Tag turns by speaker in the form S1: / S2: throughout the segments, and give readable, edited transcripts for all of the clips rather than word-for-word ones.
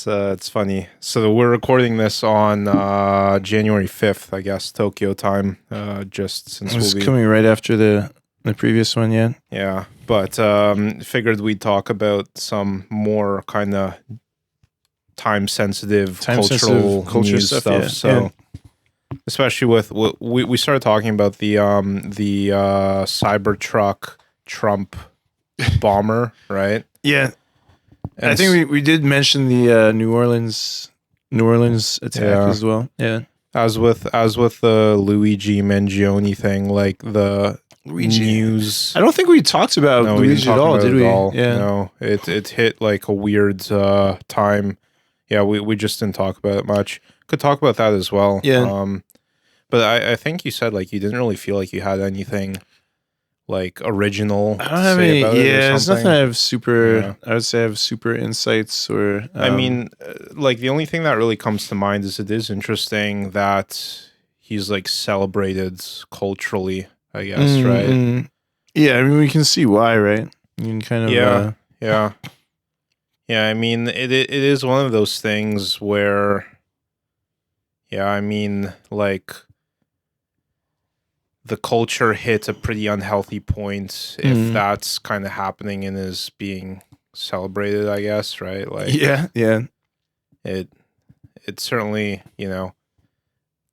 S1: It's funny. So we're recording this on January 5th, I guess, Tokyo time. Just since
S2: It's coming right after the previous one, yeah.
S1: Yeah, but figured we'd talk about some more kind of time-sensitive cultural news stuff.
S2: Yeah,
S1: so, especially with we started talking about the Cybertruck Trump bomber, right?
S2: Yeah.
S1: And
S2: I think we did mention the New Orleans attack as well. Yeah.
S1: As with the Luigi Mangione thing, like the news.
S2: I don't think we talked about Luigi at all, did we?
S1: Yeah. No, it hit like a weird time. Yeah, we just didn't talk about it much. Could talk about that as well.
S2: Yeah.
S1: But I think you said like you didn't really feel like you had anything like original.
S2: I don't have any. Yeah, it's nothing I have super.
S1: Yeah.
S2: I would say I have super insights or.
S1: I mean, like the only thing that really comes to mind is it is interesting that he's like celebrated culturally, I guess, right?
S2: Yeah, I mean we can see why, right? You can kind of.
S1: Yeah. I mean, it is one of those things where. Yeah, I mean, like. The culture hit a pretty unhealthy point if that's kind of happening and is being celebrated, I guess, right? Like,
S2: yeah.
S1: It certainly,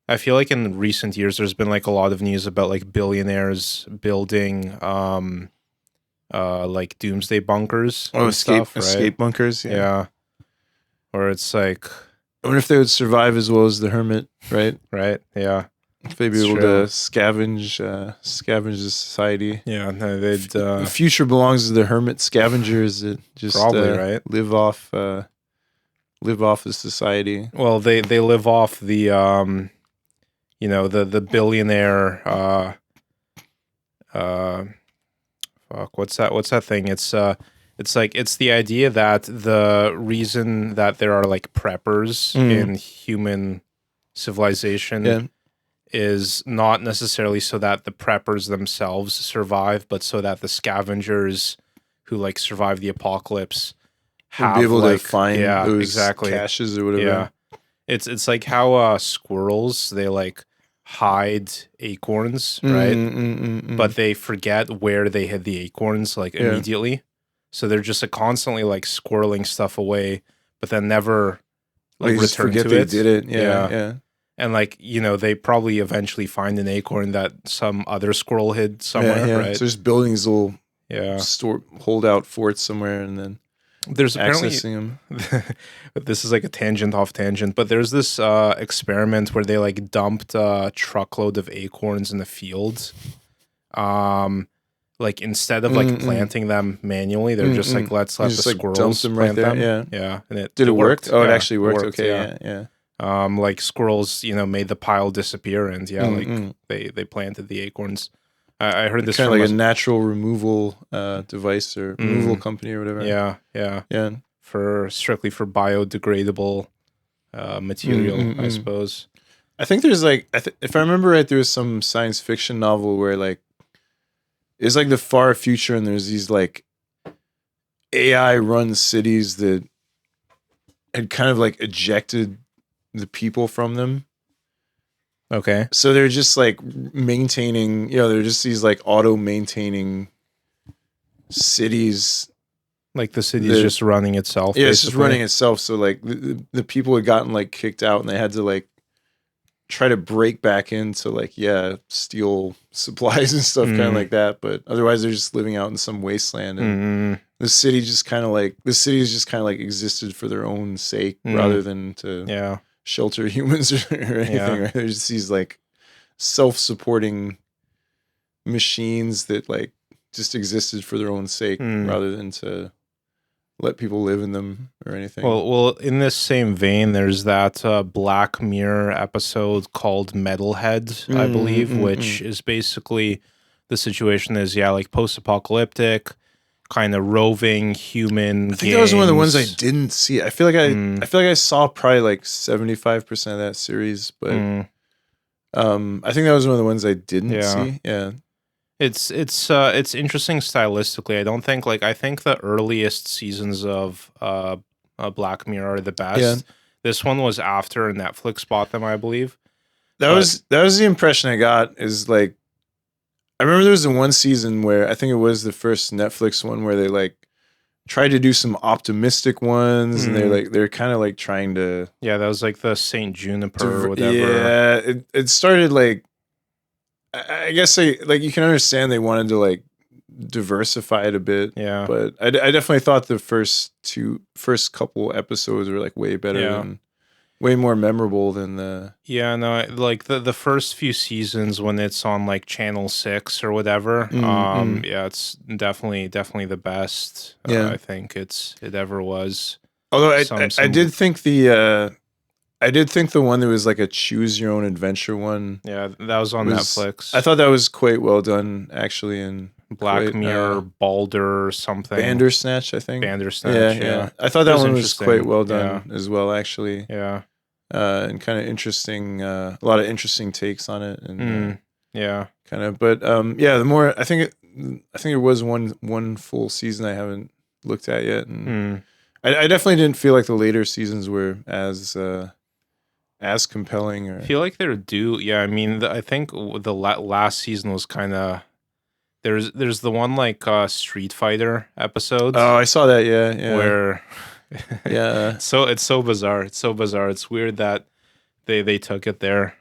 S1: I feel like in recent years there's been like a lot of news about like billionaires building like doomsday bunkers.
S2: Escape bunkers.
S1: Yeah. Or it's like,
S2: I wonder if they would survive as well as the hermit, right?
S1: Right. Yeah.
S2: If they'd be able to scavenge the society.
S1: Yeah, no, they'd.
S2: The future belongs to the hermit scavengers that just
S1: probably right.
S2: Live off the society.
S1: Well, they live off the the billionaire. Fuck, what's that thing? It's the idea that the reason that there are like preppers in human civilization.
S2: Yeah.
S1: Is not necessarily so that the preppers themselves survive, but so that the scavengers who like survive the apocalypse have
S2: be able
S1: to
S2: find those caches or whatever.
S1: Yeah, it's like how squirrels, they like hide acorns, right? But they forget where they hid the acorns like immediately, so they're just constantly like squirreling stuff away, but then never like return to
S2: they
S1: it.
S2: Did it? Yeah.
S1: And like, they probably eventually find an acorn that some other squirrel hid somewhere, right?
S2: So there's buildings will hold out forts somewhere, and then
S1: there's apparently
S2: accessing them.
S1: This is like a tangent off tangent, but there's this experiment where they like dumped a truckload of acorns in the field. Like instead of like planting them manually, they're just like let's let the squirrels plant them. Yeah. And it
S2: worked. Oh, it actually worked. Okay. Yeah.
S1: Like squirrels, made the pile disappear, and they planted the acorns. I heard this
S2: kind of like a natural removal device or removal company or whatever.
S1: Yeah. Strictly for biodegradable material, I suppose.
S2: I think there's like, if I remember right, there was some science fiction novel where like it's like the far future, and there's these like AI run cities that had kind of like ejected the people from them.
S1: Okay.
S2: So they're just like maintaining, they're just these like auto maintaining cities.
S1: Like the city's just running itself.
S2: Yeah, basically. It's just running itself. So like the people had gotten like kicked out, and they had to like try to break back into like, steal supplies and stuff, kind of like that. But otherwise they're just living out in some wasteland, and the city just kind of like existed for their own sake rather than to shelter humans or anything. Right? There's just these like self-supporting machines that like just existed for their own sake rather than to let people live in them or anything.
S1: Well, in this same vein, there's that Black Mirror episode called Metalhead, I believe, which is basically the situation is like post-apocalyptic, kind of roving human.
S2: I think that was one of the ones I didn't see. I feel like I saw probably like 75% of that series, but I think that was one of the ones I didn't see. Yeah.
S1: It's interesting stylistically. I think the earliest seasons of Black Mirror are the best.
S2: Yeah.
S1: This one was after Netflix bought them, I believe.
S2: That was the impression I got. Is like, I remember there was the one season where I think it was the first Netflix one where they like tried to do some optimistic ones, and they're kind of like trying to.
S1: Yeah, that was like the Saint Juniper or whatever.
S2: Yeah, it started like. I guess like you can understand they wanted to like diversify it a bit.
S1: Yeah,
S2: but I definitely thought the first couple episodes were like way better and way more memorable than the.
S1: Yeah, no, like the first few seasons when it's on like Channel 6 or whatever. Yeah, it's definitely the best. I think it ever was.
S2: Although I did think the one that was like a choose your own adventure one.
S1: Yeah, that was on Netflix.
S2: I thought that was quite well done, actually. And
S1: Black Mirror, Balder or something.
S2: Bandersnatch, I think.
S1: Bandersnatch, yeah.
S2: I thought that one was quite well done as well, actually.
S1: Yeah.
S2: And kind of interesting, a lot of interesting takes on it. And kind of, but the more I think there was one full season I haven't looked at yet, and I definitely didn't feel like the later seasons were as compelling. Or
S1: I feel like they're due. Yeah, I mean, I think the last season was kind of. There's the one like Street Fighter episodes.
S2: Oh, I saw that. Yeah.
S1: Where.
S2: Yeah.
S1: So it's so bizarre. It's weird that they took it there.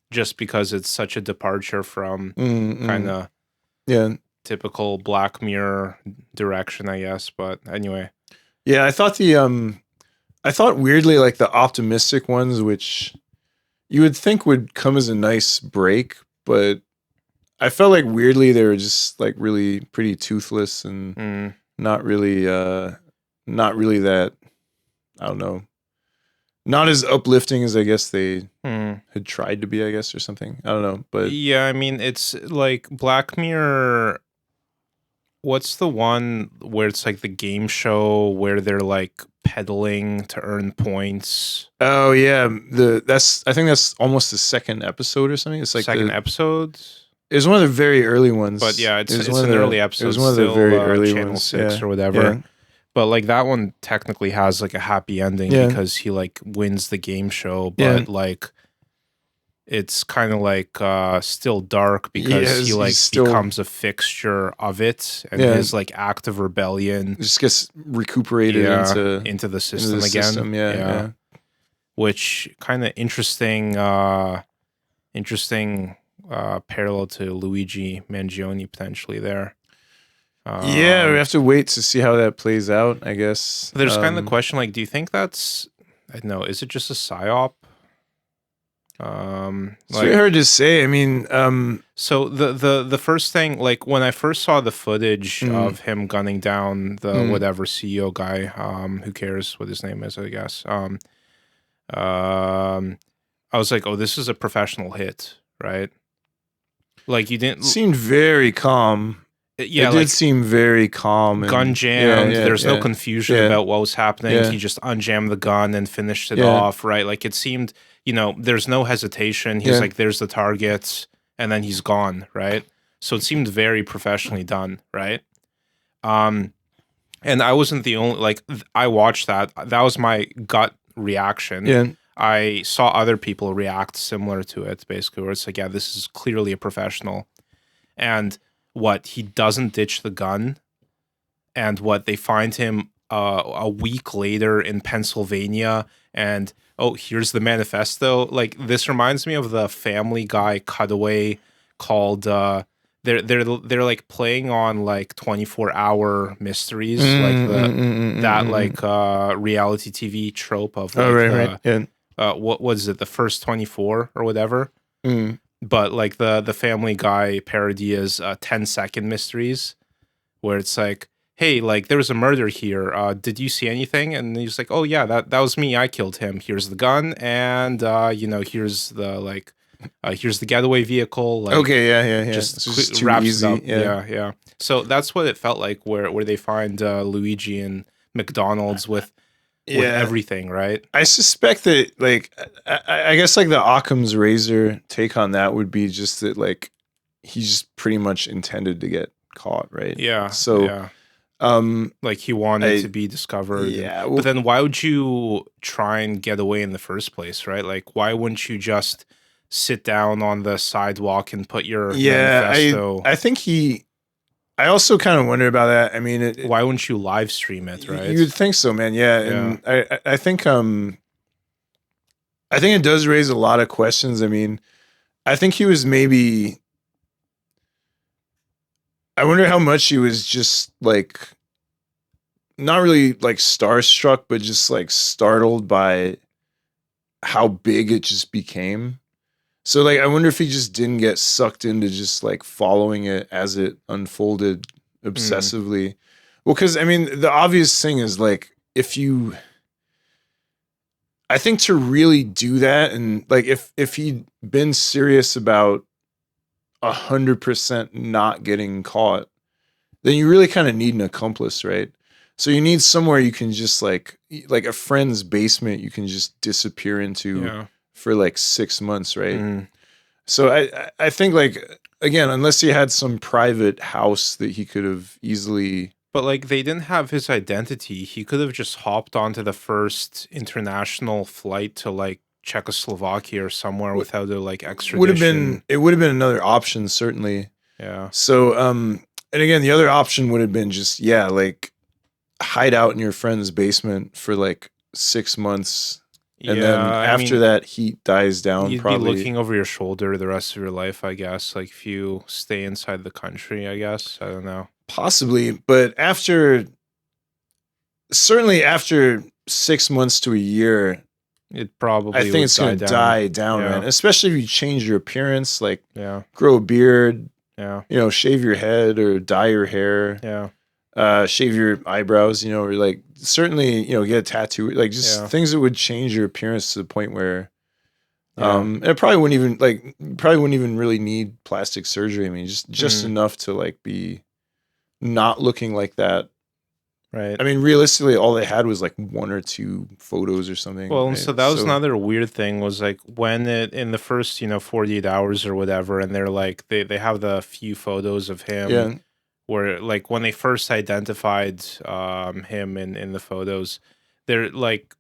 S1: Just because it's such a departure from kind of typical Black Mirror direction, I guess. But anyway.
S2: Yeah, I thought weirdly like the optimistic ones, which you would think would come as a nice break, but I felt like weirdly they were just like really pretty toothless and not really that, I don't know, not as uplifting as I guess they had tried to be, I guess, or something. I don't know, but
S1: yeah, I mean, it's like Black Mirror. What's the one where it's like the game show where they're like pedaling to earn points?
S2: Oh yeah, I think that's almost the second episode or something. It's like
S1: second episode.
S2: It was one of the very early ones.
S1: But yeah, it's an early episode.
S2: It was one of the very early
S1: Channel
S2: ones.
S1: 6 or whatever.
S2: Yeah.
S1: But like that one technically has like a happy ending because he like wins the game show, but like it's kind of like still dark because he like becomes a fixture of it, and his like act of rebellion
S2: just gets recuperated
S1: into the system again.
S2: Yeah.
S1: Which kind of interesting parallel to Luigi Mangione potentially there.
S2: We have to wait to see how that plays out, I guess.
S1: There's kind of the question, like, do you think that's, I don't know, is it just a psyop?
S2: It's very hard to say. I mean,
S1: so the first thing, like when I first saw the footage of him gunning down the whatever CEO guy, who cares what his name is, I guess. I was like, oh, this is a professional hit, right? Like you didn't
S2: seemed very calm.
S1: Yeah,
S2: it did seem very calm.
S1: Gun jammed. There's no confusion about what was happening. He just unjammed the gun and finished it off, right? Like it seemed, there's no hesitation. He's like, there's the target, and then he's gone, right? So it seemed very professionally done, right? And I wasn't the only, like, I watched that. That was my gut reaction.
S2: Yeah.
S1: I saw other people react similar to it, basically, where it's like, yeah, this is clearly a professional. And what, he doesn't ditch the gun, and what, they find him a week later in Pennsylvania, and oh, here's the manifesto. Like, this reminds me of the Family Guy cutaway called they're like playing on like 24-hour mysteries, like reality TV trope of like, what was it, the first 24 or whatever. But like the Family Guy parody is 10-second mysteries, where it's like, hey, like there was a murder here. Did you see anything? And he's like, oh yeah, that was me. I killed him. Here's the gun, and here's the here's the getaway vehicle. Like,
S2: okay, yeah.
S1: Just too wraps easy. It up. Yeah. So that's what it felt like, where they find Luigi and McDonald's with everything, right?
S2: I suspect that, like, I guess like the Occam's razor take on that would be just that, like, he's just pretty much intended to get caught, right?
S1: Yeah.
S2: So
S1: Like he wanted to be discovered.
S2: Yeah.
S1: But then why would you try and get away in the first place, right? Like, why wouldn't you just sit down on the sidewalk and put your manifesto?
S2: I think I also kind of wonder about that. I mean,
S1: why wouldn't you live stream it, right?
S2: You'd think so, man. Yeah. And I think it does raise a lot of questions. I mean, I think he was maybe, I wonder how much he was just like, not really like starstruck, but just like startled by how big it just became. So like, I wonder if he just didn't get sucked into just like following it as it unfolded obsessively. Well, because I mean, the obvious thing is like, I think to really do that, and like if he'd been serious about 100% not getting caught, then you really kind of need an accomplice, right? So you need somewhere you can just like a friend's basement you can just disappear into for like 6 months, right? So I think like, again, unless he had some private house that he could have easily.
S1: But like they didn't have his identity. He could have just hopped onto the first international flight to like Czechoslovakia or somewhere without a like extradition.
S2: It would have been another option, certainly.
S1: Yeah.
S2: So and again, the other option would have been just like hide out in your friend's basement for like 6 months. And then after that heat dies down,
S1: you'd
S2: probably
S1: be looking over your shoulder the rest of your life, I guess. Like if you stay inside the country, I guess. I don't know.
S2: Possibly, but certainly after 6 months to a year,
S1: it probably
S2: I think it's going to die down, man. Especially if you change your appearance, like grow a beard, shave your head or dye your hair, shave your eyebrows, or like certainly, get a tattoo, like just things that would change your appearance to the point where, and it probably wouldn't even really need plastic surgery. I mean, just enough to like be not looking like that.
S1: Right.
S2: I mean, realistically, all they had was like 1 or 2 photos or something.
S1: Well,
S2: right?
S1: and so that was another weird thing was like when in the first, 48 hours or whatever, and they're like, they have the few photos of him where like when they first identified him in the photos, they're like,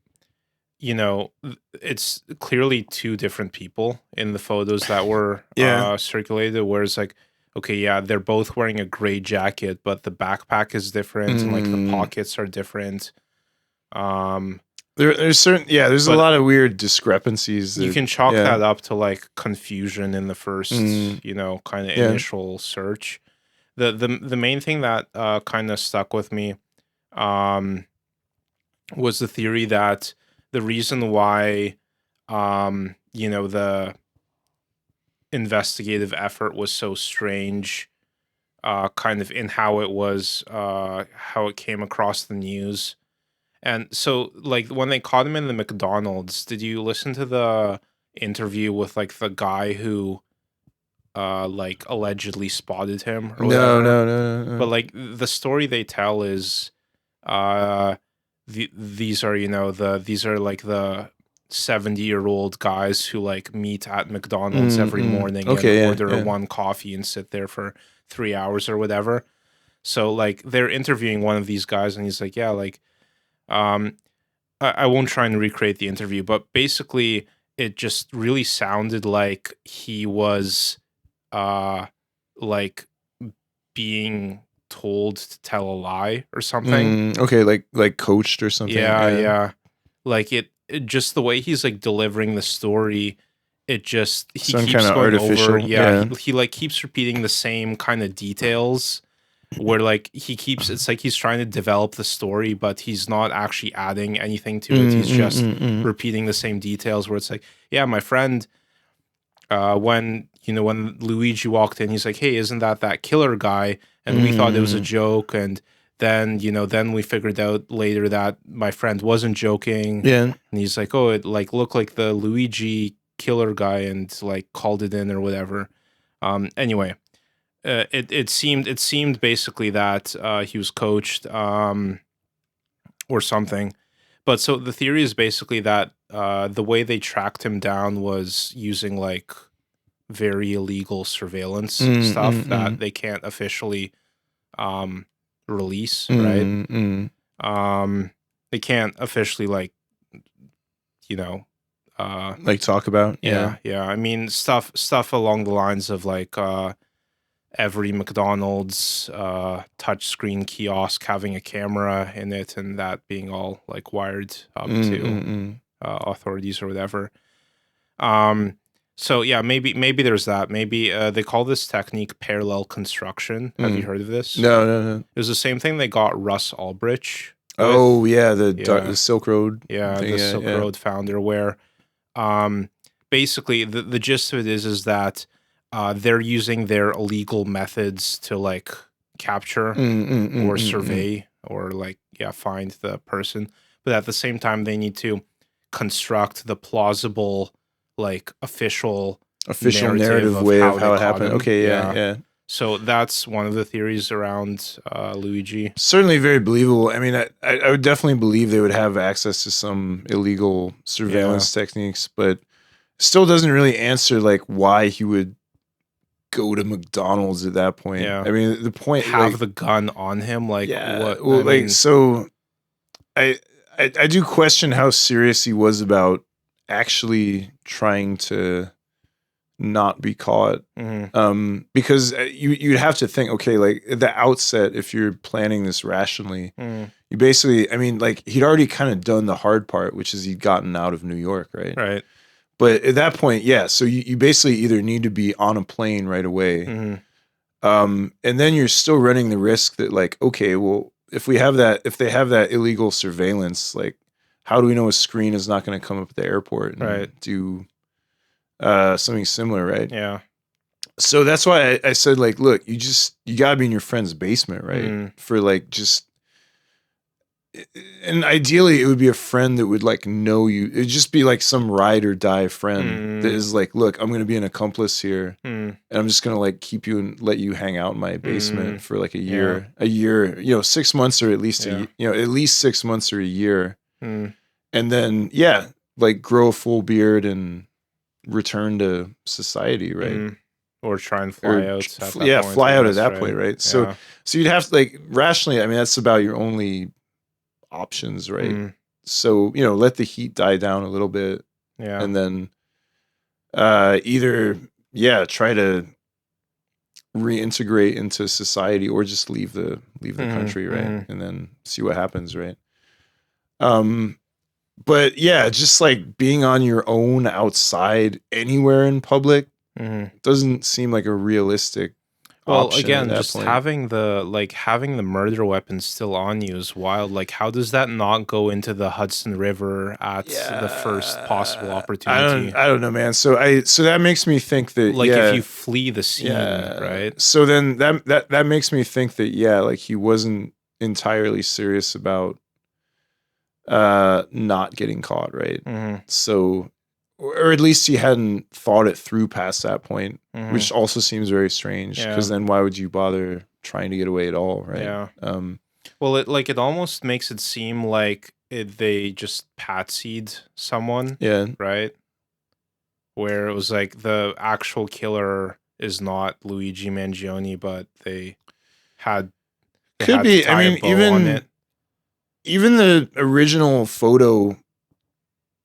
S1: it's clearly 2 different people in the photos that were circulated, whereas like, okay, they're both wearing a gray jacket, but the backpack is different and like the pockets are different.
S2: There's a lot of weird discrepancies.
S1: You can chalk that up to like confusion in the first, kind of initial search. The main thing that kind of stuck with me was the theory that the reason why the investigative effort was so strange, kind of in how it was, how it came across the news. And so like when they caught him in the McDonald's, did you listen to the interview with like the guy who like allegedly spotted him or whatever?
S2: No.
S1: But like the story they tell is these are like the 70-year-old guys who like meet at McDonald's every morning and order 1 coffee and sit there for 3 hours or whatever. So like they're interviewing one of these guys and he's like, I won't try and recreate the interview, but basically it just really sounded like he was like being told to tell a lie or something.
S2: Like coached or something.
S1: Yeah. Like it just the way he's like delivering the story, he keeps going artificial. He like keeps repeating the same kind of details where like it's like he's trying to develop the story, but he's not actually adding anything to it. He's just repeating the same details where it's like, my friend, when Luigi walked in, he's like, hey, isn't that killer guy? And we thought it was a joke. And then, then we figured out later that my friend wasn't joking.
S2: Yeah.
S1: And he's like, oh, it like looked like the Luigi killer guy and like called it in or whatever. Anyway, it seemed basically that he was coached or something. But so the theory is basically that the way they tracked him down was using like very illegal surveillance stuff that they can't officially release, right? They can't officially like, you know,
S2: like talk about.
S1: yeah. I mean, stuff along the lines of like every McDonald's touchscreen kiosk having a camera in it, and that being all like wired up to authorities or whatever. So yeah, maybe there's that. Maybe they call this technique parallel construction. Have you heard of this?
S2: No.
S1: It was the same thing they got Russ Ulbricht.
S2: Oh yeah, the Silk Road.
S1: Yeah,
S2: thing,
S1: the Silk Road founder, where basically the gist of it is that they're using their illegal methods to like capture or survey or like find the person, but at the same time they need to construct the plausible like official
S2: narrative way of how it happened. Okay, yeah.
S1: So that's one of the theories around Luigi.
S2: Certainly very believable. I mean, I would definitely believe they would have access to some illegal surveillance techniques, but still doesn't really answer like why he would go to McDonald's at that point.
S1: Yeah.
S2: I mean, the point
S1: have the gun on him, like what?
S2: Well, I mean, so I do question how serious he was about actually trying to not be caught. Because you'd have to think, okay, like at the outset, if you're planning this rationally, you basically, I mean, like he'd already kind of done the hard part, which is he'd gotten out of New York, right?
S1: Right.
S2: But at that point, so you basically either need to be on a plane right away, and then you're still running the risk that like, okay, well, if they have that illegal surveillance, like how do we know a screen is not going to come up at the airport and do something similar, right?
S1: Yeah.
S2: So that's why I said, like, look, you gotta be in your friend's basement, right? For like and ideally it would be a friend that would like know you. It'd just be like some ride or die friend that is like, look, I'm going to be an accomplice here, and I'm just going to like keep you and let you hang out in my basement for like a year, 6 months or at least at least 6 months or a year, and then like grow a full beard and return to society, right?
S1: Or try and fly out.
S2: Fly out at that point, right? So you'd have to like rationally. I mean, that's about your only options, right? So let the heat die down a little bit, and then either try to reintegrate into society or just leave the country, right? And then see what happens, right? But just like being on your own outside anywhere in public doesn't seem like a realistic option.
S1: Again, just having the murder weapon still on you is wild. Like, how does that not go into the Hudson River at the first possible opportunity?
S2: I don't know, man. So that makes me think that
S1: like if you flee the scene, right?
S2: So then that makes me think that like he wasn't entirely serious about not getting caught, right? So, or at least he hadn't thought it through past that point, which also seems very strange, because then why would you bother trying to get away at all, right?
S1: Well, it almost makes it seem like they just patsied someone, right? Where it was like the actual killer is not Luigi Mangione, but they had
S2: could be. I mean, even the original photo,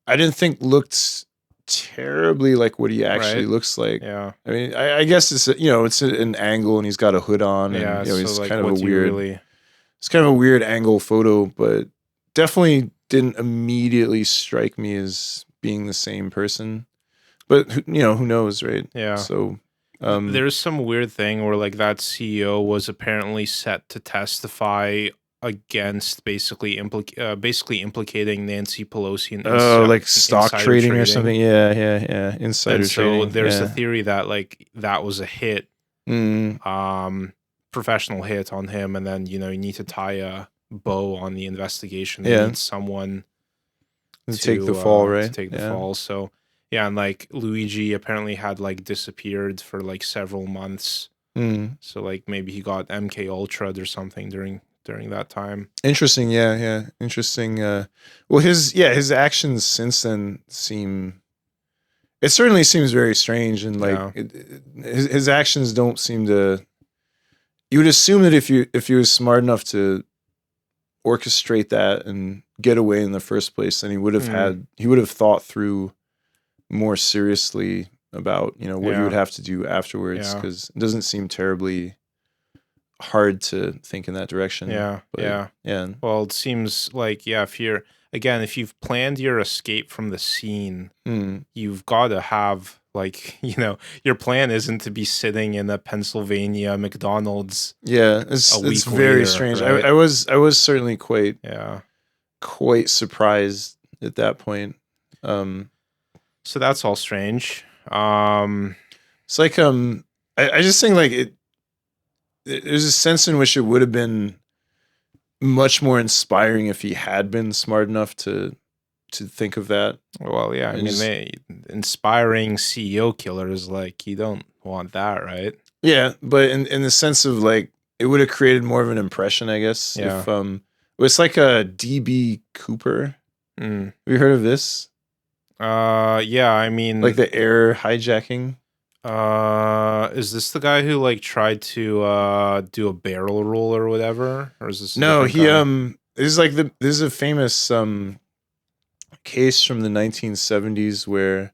S2: I didn't think looked terribly like what he actually looks like.
S1: Yeah.
S2: I mean, I guess it's it's an angle and he's got a hood on, and he's like, kind of a weird. It's kind of a weird angle photo, but definitely didn't immediately strike me as being the same person. But who knows, right?
S1: Yeah.
S2: So
S1: there's some weird thing where like that CEO was apparently set to testify against basically implicating Nancy Pelosi in
S2: like stock trading or something. Insider
S1: and so
S2: trading.
S1: There's a theory that like that was a hit, professional hit on him, and then you need to tie a bow on the investigation. They need someone
S2: to take the fall, right?
S1: To take the fall. So and like Luigi apparently had like disappeared for like several months. So like maybe he got MK Ultra'd or something during that time.
S2: Interesting, interesting. Well, his actions since then it certainly seems very strange, and like his actions don't seem to you would assume that if he was smart enough to orchestrate that and get away in the first place, then he would have thought through more seriously about what he would have to do afterwards, because it doesn't seem terribly hard to think in that direction.
S1: Well, it seems like if you've planned your escape from the scene, you've got to have your plan isn't to be sitting in a Pennsylvania McDonald's.
S2: Yeah, it's very later, strange. Right? I was certainly quite surprised at that point.
S1: So that's all strange.
S2: It's like I just think like there's a sense in which it would have been much more inspiring if he had been smart enough to think of that.
S1: Well, yeah, I mean, inspiring CEO killers, like, you don't want that, right?
S2: Yeah, but in the sense of like, it would have created more of an impression, I guess.
S1: Yeah.
S2: If it's like a DB Cooper. Have you heard of this?
S1: Yeah, I mean,
S2: like the air hijacking.
S1: Is this the guy who like tried to do a barrel roll or whatever? Or is this
S2: no? This is a famous case from the 1970s where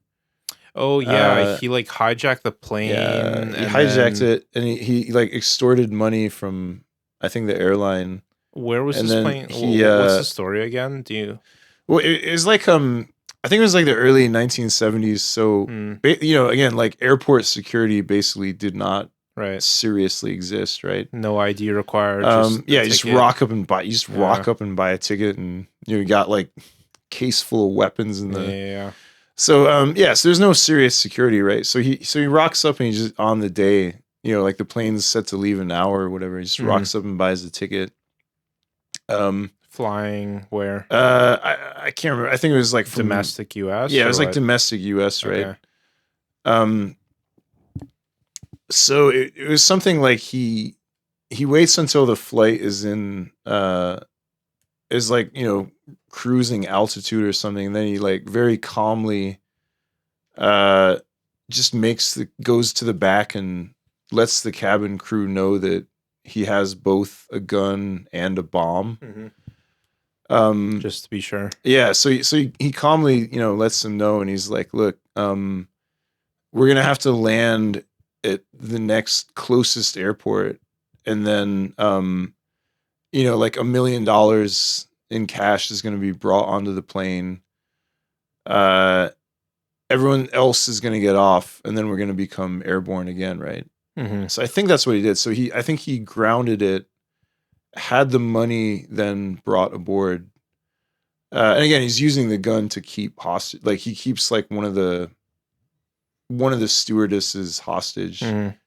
S1: he like hijacked the plane.
S2: Yeah, he hijacked it and he like extorted money from, I think, the airline.
S1: Where was this plane? What's the story again? Do you?
S2: Well, it was like I think it was like the early 1970s. So again, like airport security basically did not seriously exist, right?
S1: No ID required.
S2: You just rock up and buy. You just rock up and buy a ticket, and you got like case full of weapons in the. So so there's no serious security, right? So he rocks up and he just on the day, like the plane's set to leave an hour or whatever. He just rocks up and buys a ticket.
S1: Flying where?
S2: I can't remember. I think it was like from
S1: domestic U.S.
S2: Yeah, it was like domestic U.S. Right. Okay. So it was something like he waits until the flight is in is like cruising altitude or something, and then he like very calmly just goes to the back and lets the cabin crew know that he has both a gun and a bomb.
S1: Just to be sure.
S2: Yeah, so he calmly, lets them know, and he's like, "Look, we're gonna have to land at the next closest airport, and then, like $1 million in cash is gonna be brought onto the plane. Everyone else is gonna get off, and then we're gonna become airborne again, right?" So I think that's what he did. So I think he grounded it, had the money then brought aboard. And again, he's using the gun to keep hostage. Like he keeps like one of the stewardesses hostage.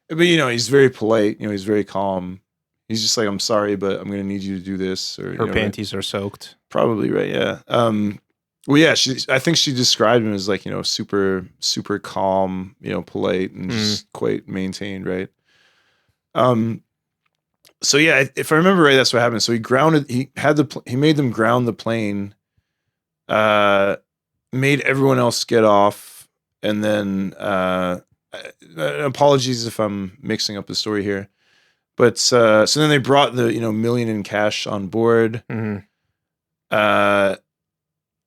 S2: But he's very polite. He's very calm. He's just like, "I'm sorry, but I'm going to need you to do this." Or
S1: her panties are soaked.
S2: Probably, right? Yeah. Well, yeah. I think she described him as like super super calm, polite, and just quite maintained, right? So yeah, if I remember right, that's what happened. So he made them ground the plane, made everyone else get off, and then apologies if I'm mixing up the story here, but so then they brought the million in cash on board, and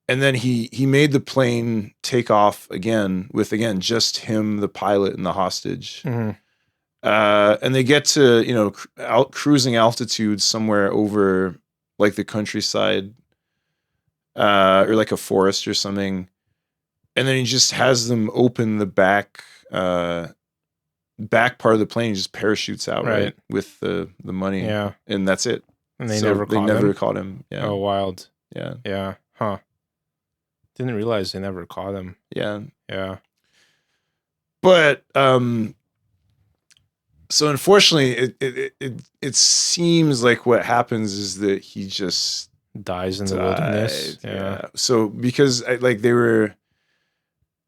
S2: then he made the plane take off again with just him, the pilot, and the hostage. And they get to cruising altitude somewhere over like the countryside, or like a forest or something, and then he just has them open the back part of the plane. He just parachutes out right with the money, and that's it.
S1: And they never
S2: caught him. Yeah.
S1: Oh, wild.
S2: Yeah.
S1: Huh. Didn't realize they never caught him.
S2: Yeah. But so unfortunately, it seems like what happens is that he just
S1: dies in the wilderness. Yeah.
S2: So because they were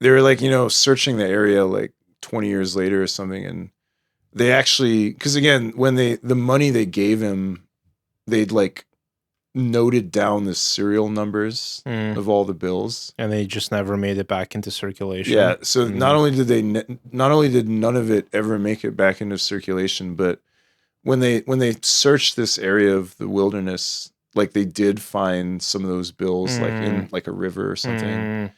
S2: like searching the area like 20 years later or something, and they actually, because again, when the money they gave him, they'd like noted down the serial numbers of all the bills,
S1: and they just never made it back into circulation.
S2: Yeah, so not only did none of it ever make it back into circulation, but when they searched this area of the wilderness, like they did find some of those bills like in like a river or something.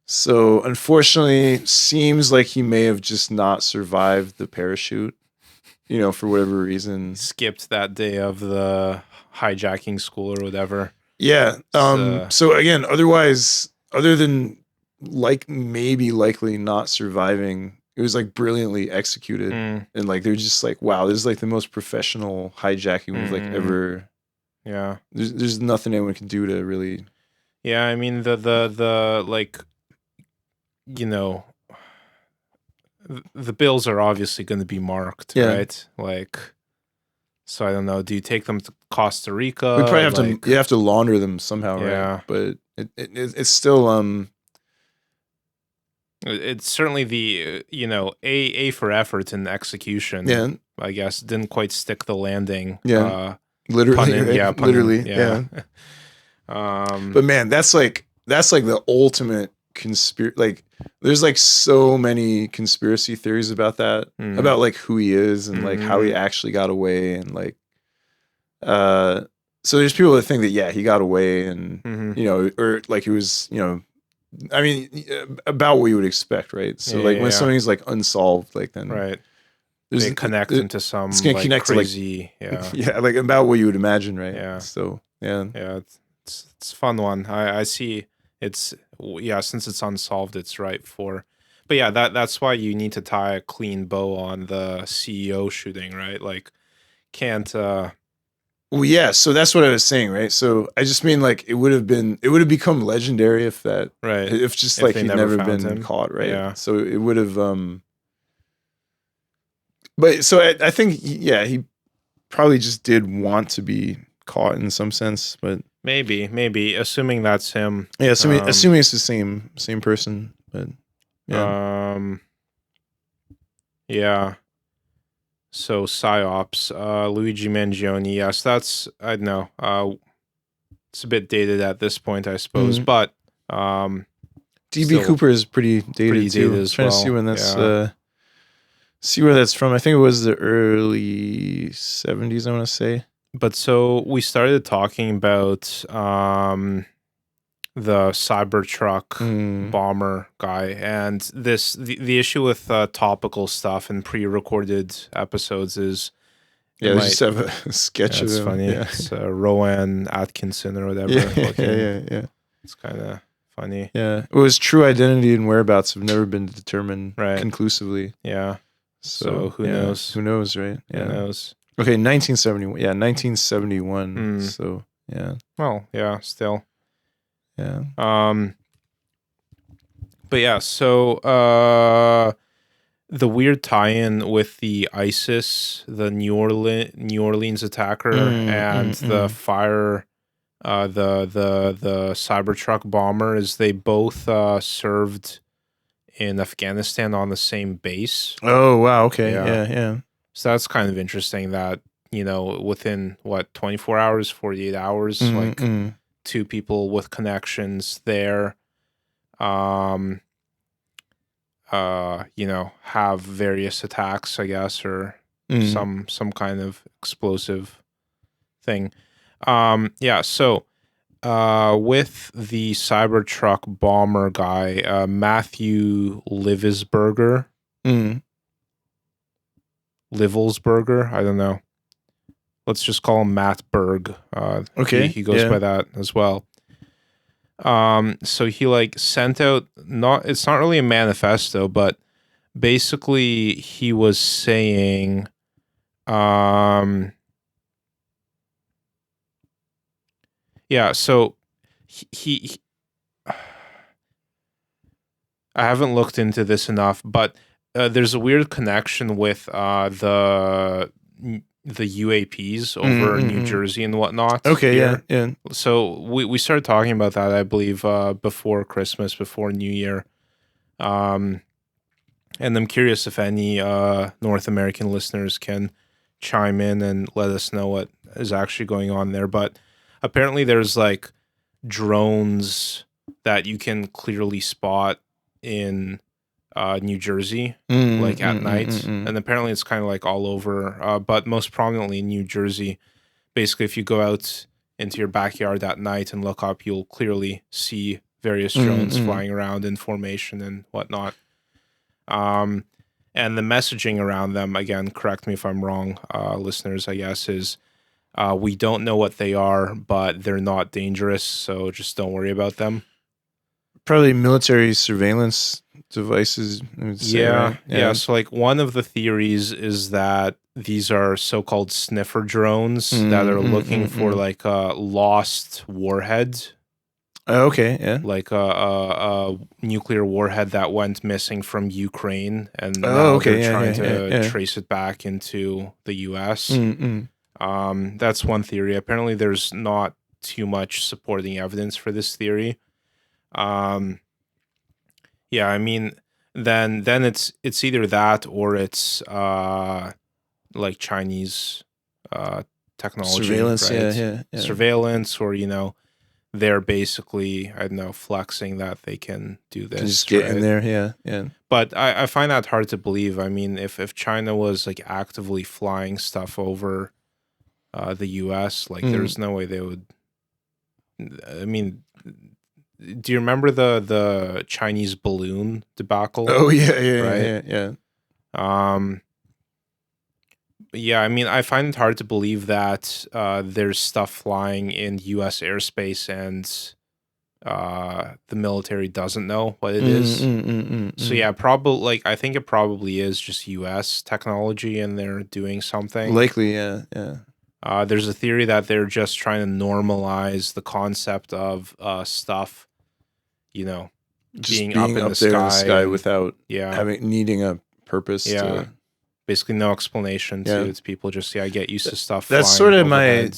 S2: So unfortunately, seems like he may have just not survived the parachute, for whatever reason.
S1: Skipped that day of the hijacking school or whatever.
S2: Yeah. So again, otherwise, other than like maybe likely not surviving, it was like brilliantly executed, and like they're just like, wow, this is like the most professional hijacking we've like ever.
S1: Yeah.
S2: There's nothing anyone can do to really.
S1: Yeah, I mean the like, the bills are obviously going to be marked, right? Like, so I don't know. Do you take them to Costa Rica?
S2: We probably have to. You have to launder them somehow, right? But it's still
S1: It's certainly the A for effort and exexecution.
S2: Yeah,
S1: I guess didn't quite stick the landing.
S2: Yeah, literally. Literally. Yeah. But man, that's like the ultimate conspiracy. Like, there's like so many conspiracy theories about that, about like who he is and like how he actually got away, and like, so there's people that think that he got away, and or like it was I mean, about what you would expect, right? So like when something's like unsolved, like then
S1: right. They connect into some
S2: it's gonna
S1: like
S2: connect
S1: crazy,
S2: to like, like about what you would imagine, right?
S1: Yeah.
S2: So
S1: it's a fun one. I see. It's since it's unsolved, it's right for. But yeah, that's why you need to tie a clean bow on the CEO shooting, right? Like, can't.
S2: Well, yeah. So that's what I was saying, right? So I just mean like it would have become legendary if that,
S1: right?
S2: If just like he'd never been
S1: him.
S2: caught, right?
S1: Yeah.
S2: So it would have. But so I think he probably just did want to be caught in some sense, but
S1: maybe assuming that's him.
S2: Yeah, assuming it's the same person, but yeah.
S1: Yeah. So psyops, Luigi Mangione. Yes, that's I don't know. It's a bit dated at this point, I suppose, but
S2: DB Cooper is pretty dated too.
S1: As
S2: trying to see when that's see where that's from. I think it was the early 70s, I want to say.
S1: But so we started talking about the Cybertruck bomber guy, and the issue with topical stuff and pre-recorded episodes is
S2: we just have a sketch of him.
S1: Funny.
S2: Yeah.
S1: It's Rowan Atkinson or whatever.
S2: Yeah.
S1: It's kind of funny.
S2: Yeah, it was true identity and whereabouts have never been determined conclusively.
S1: Yeah. So who knows?
S2: Who knows, right? Yeah.
S1: Who knows?
S2: Okay, 1971. Yeah, 1971. So, yeah.
S1: Well, yeah, still.
S2: Yeah.
S1: But yeah, so the weird tie-in with the ISIS, the New Orleans attacker, and the fire, the Cybertruck bomber is they both served in Afghanistan on the same base.
S2: Oh wow! Okay, yeah.
S1: So that's kind of interesting that within 24 hours, 48 hours, like two people with connections there, have various attacks, I guess, or some kind of explosive thing. So with the Cybertruck bomber guy, Matthew Livelsberger, I don't know. Let's just call him Matt Berg.
S2: Okay,
S1: he goes by that as well. So he like sent out it's not really a manifesto, but basically he was saying, so he I haven't looked into this enough, but there's a weird connection with the UAPs over New Jersey and whatnot.
S2: Okay, yeah.
S1: So we started talking about that, I believe, before Christmas, before New Year. And I'm curious if any North American listeners can chime in and let us know what is actually going on there. But apparently there's like drones that you can clearly spot in New Jersey, like at night. And apparently it's kind of like all over, but most prominently in New Jersey. Basically, if you go out into your backyard at night and look up, you'll clearly see various drones flying around in formation and whatnot. And the messaging around them, again, correct me if I'm wrong, listeners, I guess, is we don't know what they are, but they're not dangerous, so just don't worry about them.
S2: Probably military surveillance devices. I would say, right?
S1: Yeah. So, like, one of the theories is that these are so-called sniffer drones that are looking for like a lost warhead.
S2: Okay, yeah.
S1: Like a nuclear warhead that went missing from Ukraine, and now they're trying to trace it back into the U.S. That's one theory. Apparently, there's not too much supporting evidence for this theory. Yeah, I mean, then it's either that or it's like Chinese technology,
S2: surveillance,
S1: right?
S2: yeah.
S1: Surveillance, or they're basically, I don't know, flexing that they can do this.
S2: Just get in there, yeah.
S1: But I find that hard to believe. I mean, if China was like actively flying stuff over the U.S., like there's no way they would. I mean, do you remember the Chinese balloon debacle?
S2: Oh yeah.
S1: Yeah, I mean, I find it hard to believe that there's stuff flying in U.S. airspace and the military doesn't know what it is. So yeah, probably, like, I think it probably is just U.S. technology, and they're doing something.
S2: Likely, yeah.
S1: There's a theory that they're just trying to normalize the concept of stuff,
S2: Just
S1: being up in the
S2: there in the sky
S1: and,
S2: without needing a purpose. To,
S1: basically no explanation to people. Just get used to stuff.
S2: That's sort of my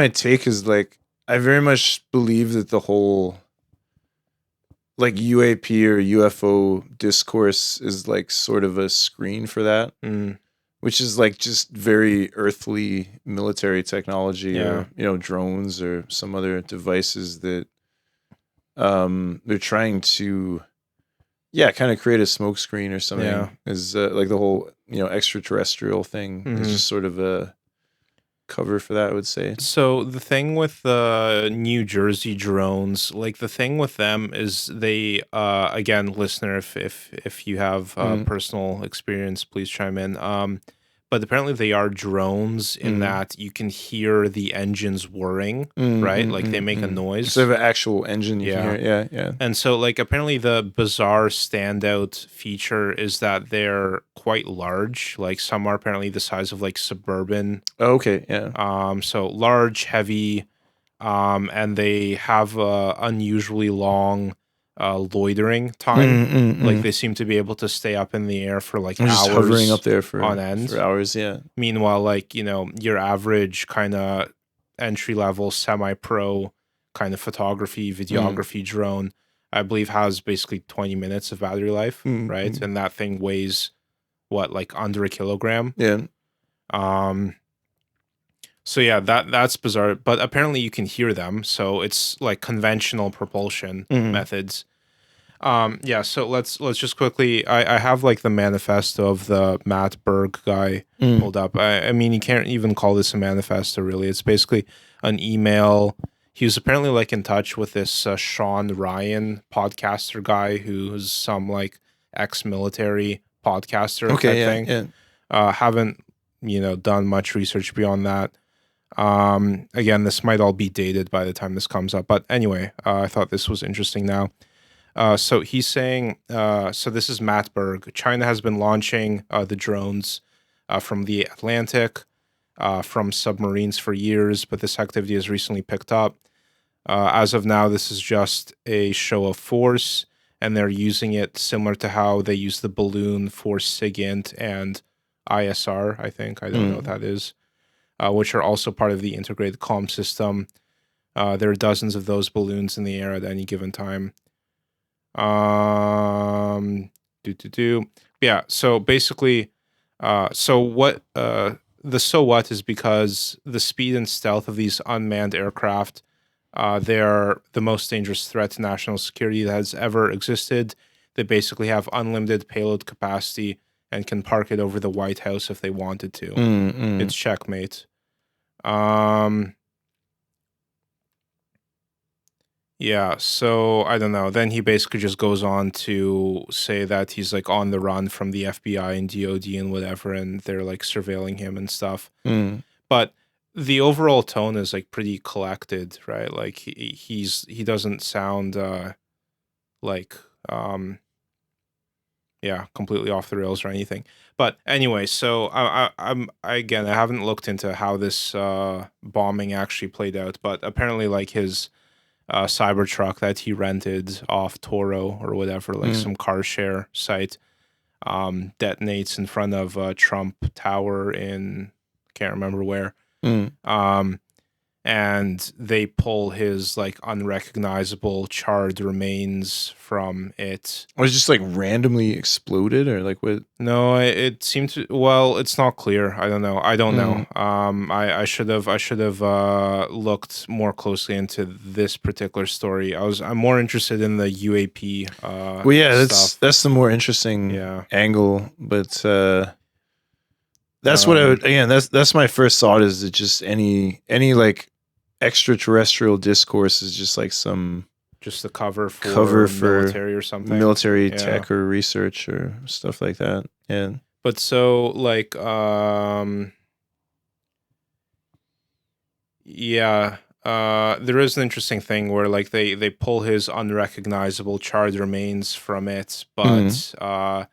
S2: take. Is like, I very much believe that the whole like UAP or UFO discourse is like sort of a screen for that, which is like just very earthly military technology, or drones or some other devices that they're trying to kind of create a smoke screen or something. Is like the whole extraterrestrial thing is just sort of a cover for that, I would say.
S1: So the thing with the New Jersey drones, like, the thing with them is they again, listener, if you have personal experience, please chime in. But apparently they are drones in that you can hear the engines whirring, right? Like, they make a noise.
S2: So they have an actual engine you can hear. Yeah.
S1: And so, like, apparently the bizarre standout feature is that they're quite large. Like, some are apparently the size of like Suburban.
S2: Oh, okay, yeah.
S1: So large, heavy, and they have unusually long loitering time. Like, they seem to be able to stay up in the air for like hours,
S2: just hovering up there on
S1: end
S2: for hours. Yeah.
S1: Meanwhile, like, your average kind of entry level semi-pro kind of photography, videography drone, I believe, has basically 20 minutes of battery life, right? And that thing weighs like under a kilogram.
S2: Yeah.
S1: So yeah, that's bizarre, but apparently you can hear them. So it's like conventional propulsion methods. So let's just quickly. I have like the manifesto of the Matt Berg guy pulled up. I mean, you can't even call this a manifesto, really. It's basically an email. He was apparently like in touch with this Sean Ryan podcaster guy, who's some like ex-military podcaster type thing. Yeah. Haven't done much research beyond that. Again, this might all be dated by the time this comes up, but anyway, I thought this was interesting now. So he's saying, so this is Matt Berg. China has been launching the drones from the Atlantic, from submarines for years, but this activity has recently picked up. As of now, this is just a show of force, and they're using it similar to how they use the balloon for SIGINT and ISR, I think. I don't know what that is, which are also part of the integrated comm system. There are dozens of those balloons in the air at any given time. Yeah, so basically, so what is because the speed and stealth of these unmanned aircraft, they're the most dangerous threat to national security that has ever existed. they basically have unlimited payload capacity and can park it over the White House if they wanted to. It's checkmate. Yeah, so I don't know. Then he basically just goes on to say that he's like on the run from the FBI and DOD and whatever, and they're like surveilling him and stuff. But the overall tone is like pretty collected, right? Like he doesn't sound like completely off the rails or anything. But anyway, so I again, I haven't looked into how this bombing actually played out, but apparently like his Cybertruck that he rented off Toro or whatever, like some car share site, detonates in front of Trump Tower in, can't remember where. And they pull his like unrecognizable charred remains from it.
S2: Was it just like randomly exploded or like what?
S1: No, it seemed to. Well, it's not clear. I don't know. I should have looked more closely into this particular story. I'm more interested in the UAP.
S2: Well, yeah,
S1: stuff.
S2: that's the more interesting angle, but that's what I would. Again, that's my first thought is that just any like extraterrestrial discourse is just like
S1: just the cover for military or something,
S2: military tech or research or stuff like that. Yeah.
S1: But so like there is an interesting thing where like they pull his unrecognizable charred remains from it, but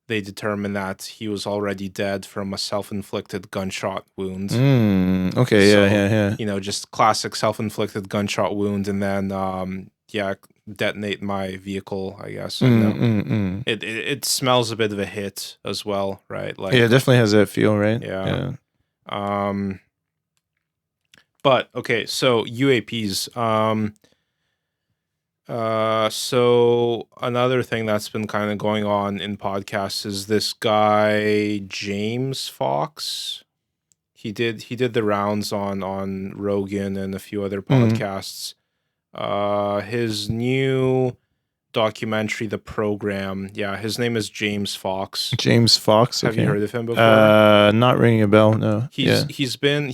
S1: they determine that he was already dead from a self-inflicted gunshot wound.
S2: Okay, so, yeah.
S1: You know, just classic self-inflicted gunshot wound, and then detonate my vehicle, I guess. It smells a bit of a hit as well, right? Like,
S2: yeah, it definitely has that feel, right?
S1: Yeah. But okay, so UAPs. So another thing that's been kind of going on in podcasts is this guy James Fox. He did the rounds on Rogan and a few other podcasts. His new documentary, The Program. Yeah, his name is James Fox.
S2: James Fox.
S1: Have you heard of him before?
S2: Not ringing a bell. No.
S1: He's been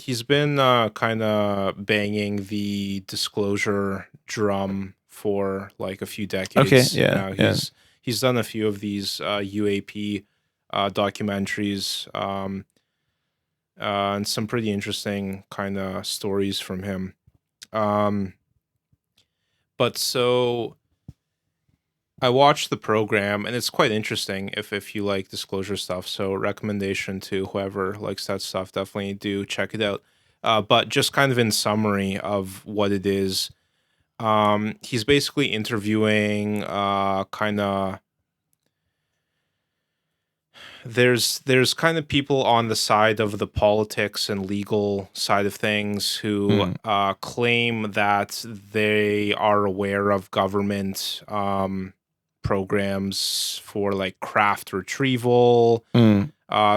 S1: kind of banging the disclosure drum for like a few decades.
S2: Okay. Yeah.
S1: Now. He's done a few of these UAP documentaries. And some pretty interesting kind of stories from him. But so I watched The Program, and it's quite interesting if you like disclosure stuff. So recommendation to whoever likes that stuff, definitely do check it out. But just kind of in summary of what it is, he's basically interviewing kind of... There's kind of people on the side of the politics and legal side of things who claim that they are aware of government programs for like craft retrieval.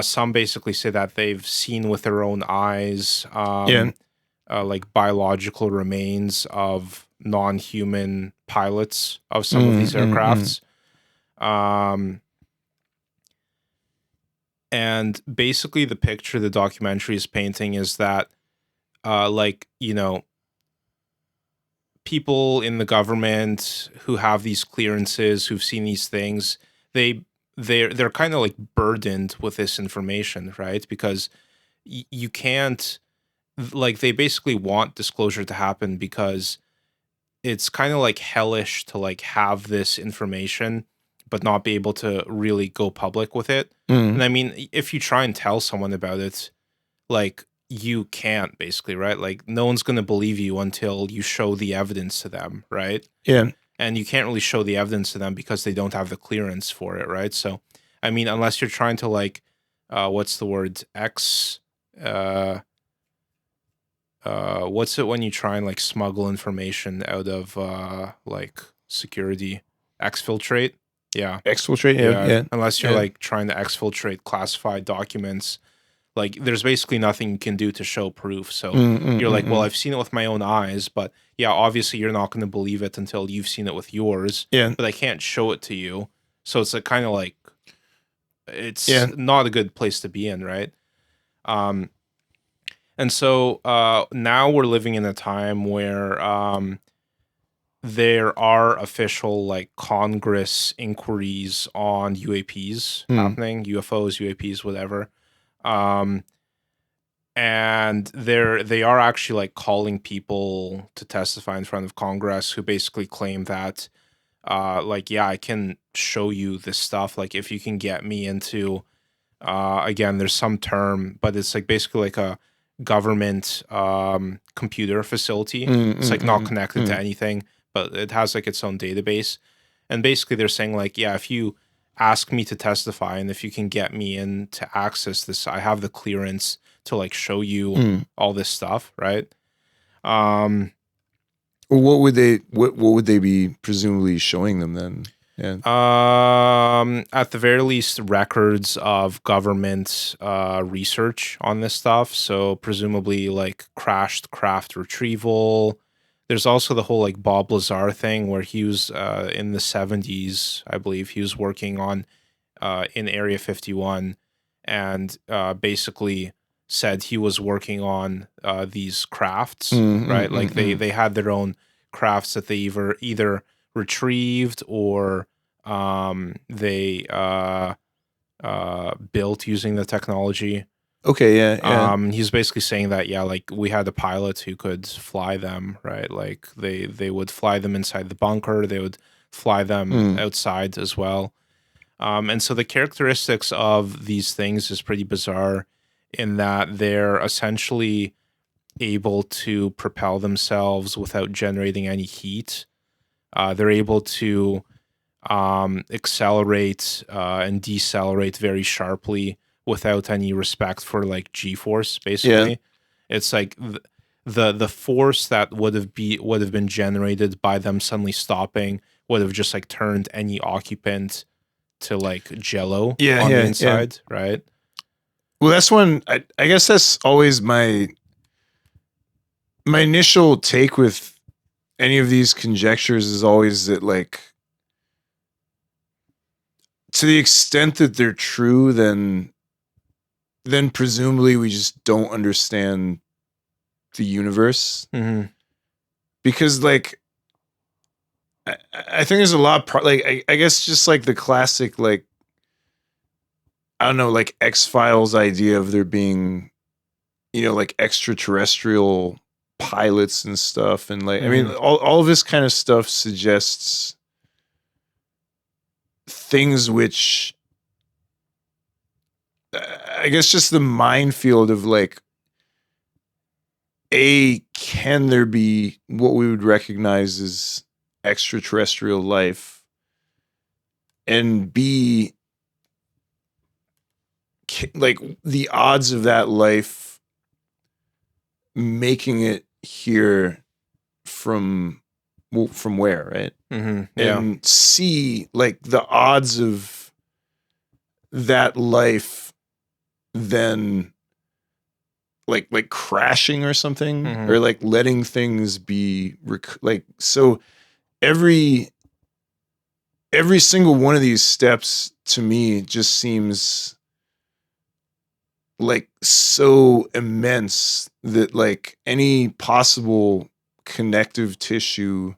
S1: Some basically say that they've seen with their own eyes like biological remains of non-human pilots of some of these aircrafts. And basically the picture the documentary is painting is that, like, you know, people in the government who have these clearances, who've seen these things, they're kind of like burdened with this information, right? Because you can't, like, they basically want disclosure to happen because it's kind of like hellish to like have this information but not be able to really go public with it. And I mean, if you try and tell someone about it, like, you can't, basically, right? Like, no one's going to believe you until you show the evidence to them, right?
S2: Yeah.
S1: And you can't really show the evidence to them because they don't have the clearance for it, right? So, I mean, unless you're trying to, like, what's the word? What's it when you try and, like, smuggle information out of, like, security? Exfiltrate? Yeah.
S2: Exfiltrate, yeah.
S1: Unless you're like trying to exfiltrate classified documents, like there's basically nothing you can do to show proof. So you're like, well, I've seen it with my own eyes, but yeah, obviously you're not going to believe it until you've seen it with yours.
S2: Yeah.
S1: But I can't show it to you. So it's a kind of like it's
S2: Yeah.
S1: not a good place to be in, right? And so now we're living in a time where there are official like Congress inquiries on UAPs happening, UFOs, UAPs, whatever. And they are actually like calling people to testify in front of Congress who basically claim that like, yeah, I can show you this stuff. Like if you can get me into again, there's some term, but it's like basically like a government computer facility. It's like not connected to anything, but it has like its own database. And basically they're saying like, yeah, if you ask me to testify and if you can get me in to access this, I have the clearance to like show you all this stuff, right?
S2: What would they be presumably showing them then? Yeah.
S1: At the very least, records of government research on this stuff. So presumably like crashed craft retrieval. There's also the whole like Bob Lazar thing where he was in the 70s, I believe he was working on in Area 51 and basically said he was working on these crafts, right? Like they had their own crafts that they either retrieved or they built using the technology.
S2: Okay, yeah.
S1: He's basically saying that, yeah, like we had a pilot who could fly them, right? Like they would fly them inside the bunker, they would fly them outside as well. And so the characteristics of these things is pretty bizarre in that they're essentially able to propel themselves without generating any heat. They're able to accelerate and decelerate very sharply without any respect for like G-force, basically.
S2: Yeah.
S1: It's like the force that would have been generated by them suddenly stopping would have just like turned any occupant to like jello on the inside, right?
S2: Well, that's one. I guess that's always my initial take with any of these conjectures is always that, like, to the extent that they're true, then presumably we just don't understand the universe. Because, like, I think there's a lot of like I guess just like the classic, like, I don't know, like X-Files idea of there being, you know, like extraterrestrial pilots and stuff, and like I mean all of this kind of stuff suggests things which I guess just the minefield of like, can there be what we would recognize as extraterrestrial life, and B, like the odds of that life making it here from where, right?
S1: Yeah.
S2: And C, like the odds of that life then like crashing or something, or like letting things be like, so every single one of these steps to me just seems like so immense that like any possible connective tissue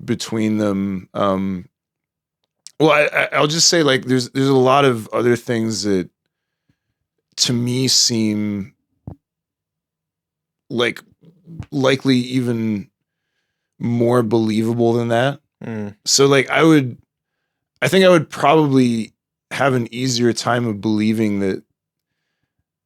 S2: between them, well, I'll just say, like, there's a lot of other things that to me seem like likely even more believable than that. So like I think I would probably have an easier time of believing that,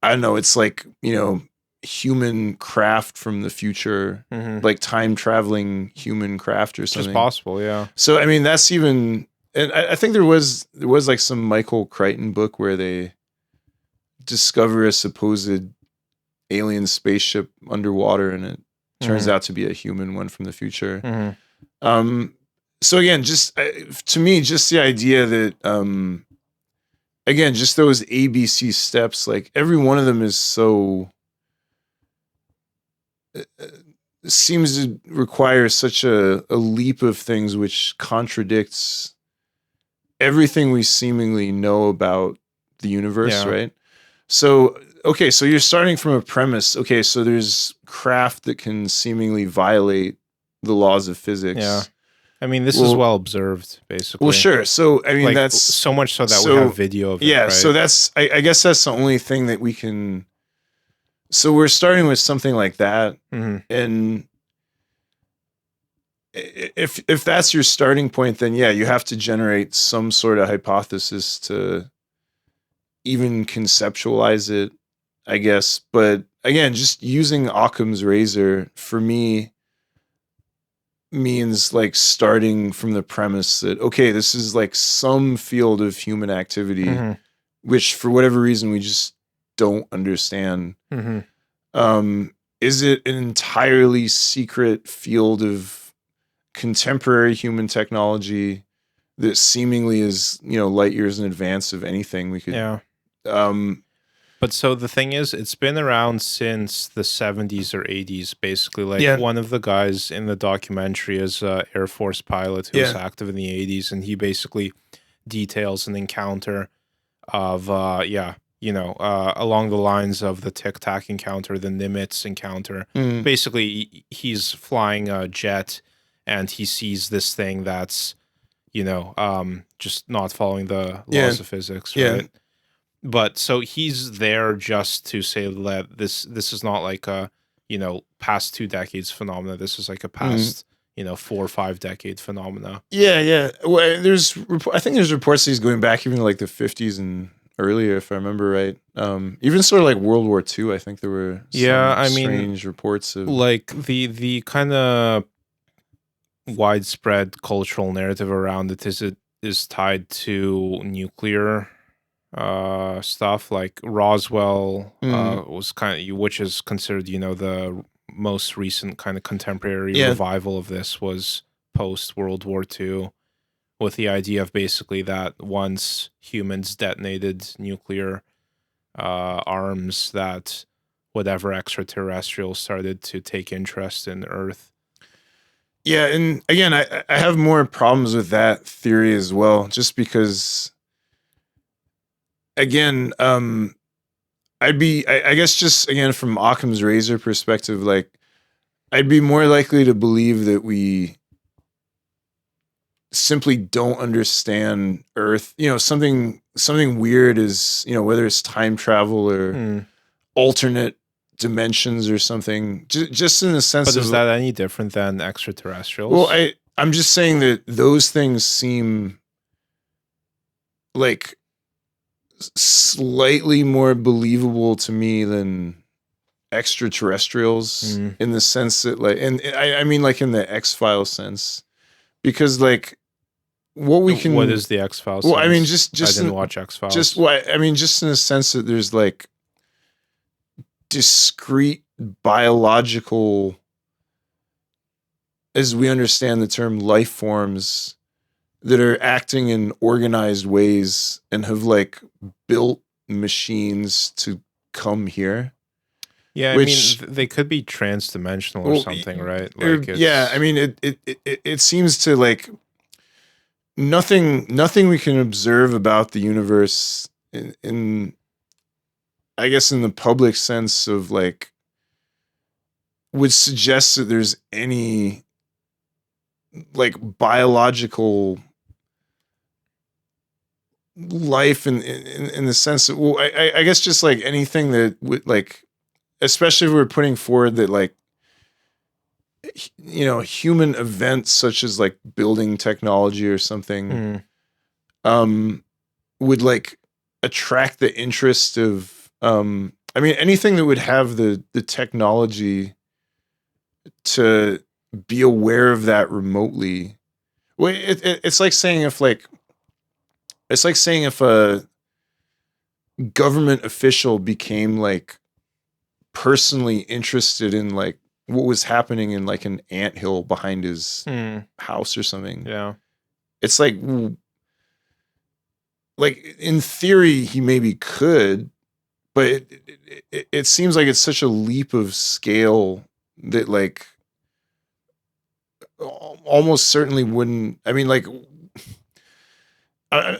S2: I don't know, it's like, you know, human craft from the future, like time traveling human craft or something.
S1: Just possible, yeah.
S2: So I mean, that's even, and I think there was like some Michael Crichton book where they discover a supposed alien spaceship underwater, and it turns out to be a human one from the future. So again, just to me, just the idea that again, just those ABC steps, like every one of them is so seems to require such a leap of things which contradicts everything we seemingly know about the universe,
S1: Yeah.
S2: right? So, okay, so you're starting from a premise. Okay, so there's craft that can seemingly violate the laws of physics.
S1: Yeah. I mean, this is well observed, basically.
S2: Well, sure. So, I mean,
S1: like,
S2: that's
S1: so much so that we have video of it,
S2: yeah,
S1: right?
S2: so that's, I guess that's the only thing that we can. So we're starting with something like that.
S1: Mm-hmm.
S2: And if that's your starting point, then yeah, you have to generate some sort of hypothesis to even conceptualize it, I guess. But again, just using Occam's razor for me means like starting from the premise that, okay, this is like some field of human activity,
S1: Mm-hmm.
S2: which for whatever reason we just don't understand.
S1: Mm-hmm.
S2: Is it an entirely secret field of contemporary human technology that seemingly is, light years in advance of anything we could?
S1: Yeah. But so the thing is, it's been around since the 70s or 80s, basically. Like, one of the guys in the documentary is an Air Force pilot who was active in the 80s, and he basically details an encounter of, along the lines of the Tic Tac encounter, the Nimitz encounter. Basically, he's flying a jet, and he sees this thing that's, just not following the laws of physics, right? But so he's there just to say that this is not like a, past 2 decades phenomena. This is like a past, 4 or 5 decade phenomena.
S2: Yeah. Well, I think there's reports that he's going back even to like the 50s and earlier, if I remember right. Even sort of like World War II, I think there were some strange reports of
S1: like the kind of widespread cultural narrative around it is tied to nuclear stuff. Like Roswell was which is considered, the most recent kind of contemporary revival of this was post World War II, with the idea of basically that once humans detonated nuclear arms, that whatever extraterrestrials started to take interest in Earth.
S2: Yeah, and again, I have more problems with that theory as well, just because, again, I guess just, again, from Occam's razor perspective, like, I'd be more likely to believe that we simply don't understand Earth. Something weird is, whether it's time travel or alternate dimensions or something, just in the sense
S1: of... But is that any different than extraterrestrials?
S2: Well, I'm just saying that those things seem like slightly more believable to me than extraterrestrials, in the sense that, like, and I mean like in the X-Files sense, because like what is
S1: the X-Files?
S2: Well, I mean, just
S1: I didn't watch X-Files.
S2: Just in the sense that there's like discrete biological, as we understand the term, life forms that are acting in organized ways and have like built machines to come here.
S1: Yeah, which, I mean, they could be transdimensional or something, right? Like,
S2: yeah, I mean, it seems to like nothing we can observe about the universe in I guess in the public sense of like would suggest that there's any like biological life in the sense that, well, I guess just like anything that would, like, especially if we're putting forward that, like, human events such as like building technology or something would like attract the interest of I mean anything that would have the technology to be aware of that remotely. Well, it's like saying if a government official became like personally interested in like what was happening in like an anthill behind his house or something.
S1: Yeah.
S2: It's like in theory he maybe could, but it seems like it's such a leap of scale that like almost certainly wouldn't. I mean, like,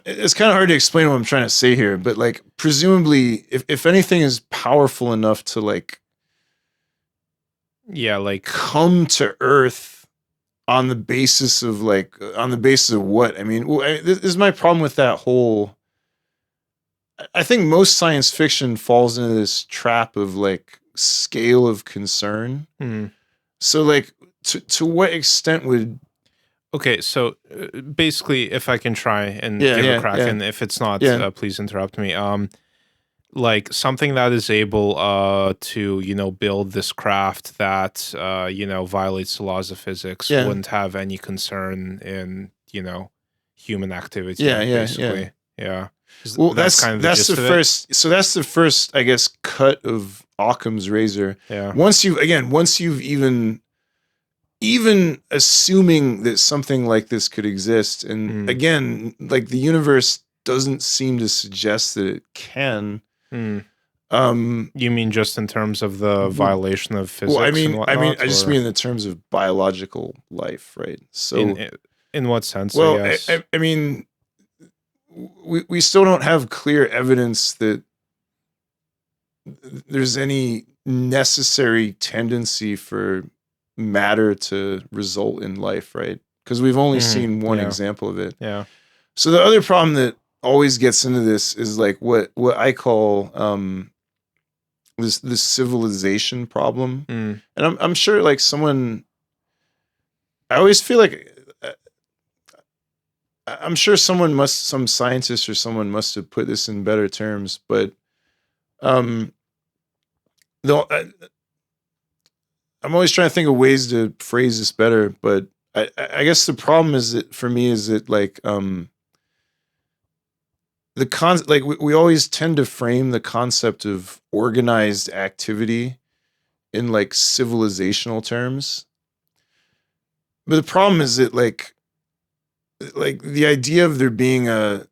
S2: it's kind of hard to explain what I'm trying to say here, but like presumably, if anything is powerful enough to like,
S1: like
S2: come to Earth on the basis of what? I mean, this is my problem with that whole. I think most science fiction falls into this trap of like scale of concern. So like, to what extent would?
S1: Okay, so basically, if I can try and give a crack, and if it's not, please interrupt me. Like something that is able to build this craft that violates the laws of physics wouldn't have any concern in human activity. Basically.
S2: Well, that's kind of the first. So that's the first, I guess, cut of Occam's razor.
S1: Yeah.
S2: Once you've even assuming that something like this could exist, and again, like the universe doesn't seem to suggest that it can.
S1: You mean just in terms of the violation of physics?
S2: Well, I mean,
S1: and whatnot,
S2: I just mean in the terms of biological life, right? So,
S1: in what sense?
S2: Well,
S1: I guess?
S2: I mean, we still don't have clear evidence that there's any necessary tendency for matter to result in life, right? Because we've only seen one example of it.
S1: Yeah.
S2: So the other problem that always gets into this is like what I call this civilization problem, and I'm sure like someone. I always feel like I'm sure some scientist or someone must have put this in better terms, but though. I'm always trying to think of ways to phrase this better, but I guess the problem is that for me is that like we always tend to frame the concept of organized activity in like civilizational terms, but the problem is that like the idea of there being a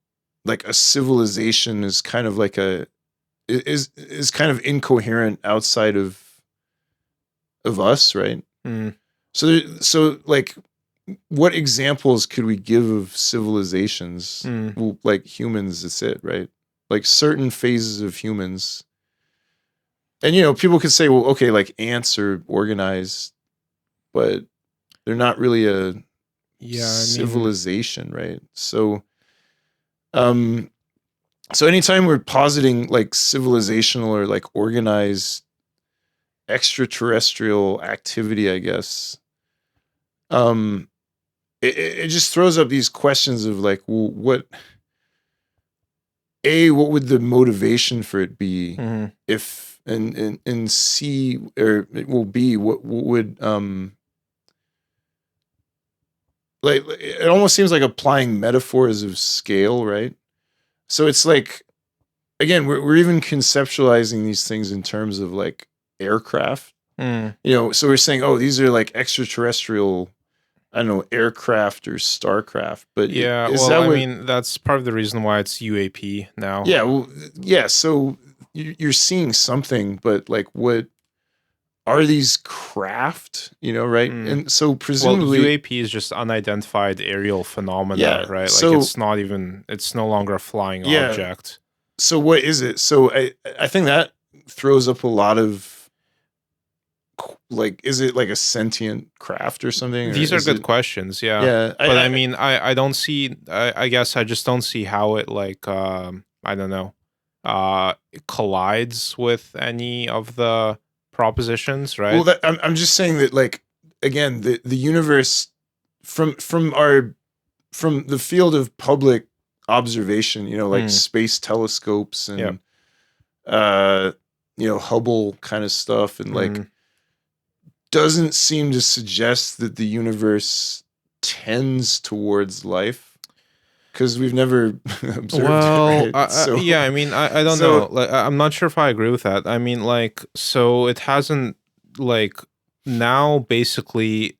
S2: civilization is kind of like is kind of incoherent outside of us, right? So like, what examples could we give of civilizations? Well, like humans, that's it, right? Like certain phases of humans, and people could say, well, okay, like ants are organized, but they're not really a civilization, right? So, so anytime we're positing like civilizational or like organized extraterrestrial activity, I guess, it just throws up these questions of like, well, what would the motivation for it be? If and C, or it will be, what would like, it almost seems like applying metaphors of scale, right? So it's like, again, we're even conceptualizing these things in terms of like aircraft. So we're saying, oh, these are like extraterrestrial, I don't know, aircraft or starcraft. But
S1: I mean, that's part of the reason why it's UAP now.
S2: Yeah, well, yeah. So you're seeing something, but like, what are these craft? Right? And so presumably,
S1: UAP is just unidentified aerial phenomena, right? Like
S2: so,
S1: it's no longer a flying object.
S2: So what is it? So I think that throws up a lot of, like, is it like a sentient craft or something?
S1: These are good questions,
S2: yeah.
S1: But I mean, I don't see. I guess I just don't see how it like I don't know, it collides with any of the propositions, right?
S2: Well, I'm just saying that, like, again, the universe from the field of public observation, like space telescopes and Hubble kind of stuff, and like, doesn't seem to suggest that the universe tends towards life, because we've never observed it, right?
S1: I mean, I don't know. Like, I'm not sure if I agree with that. I mean, like, so it hasn't, like, now basically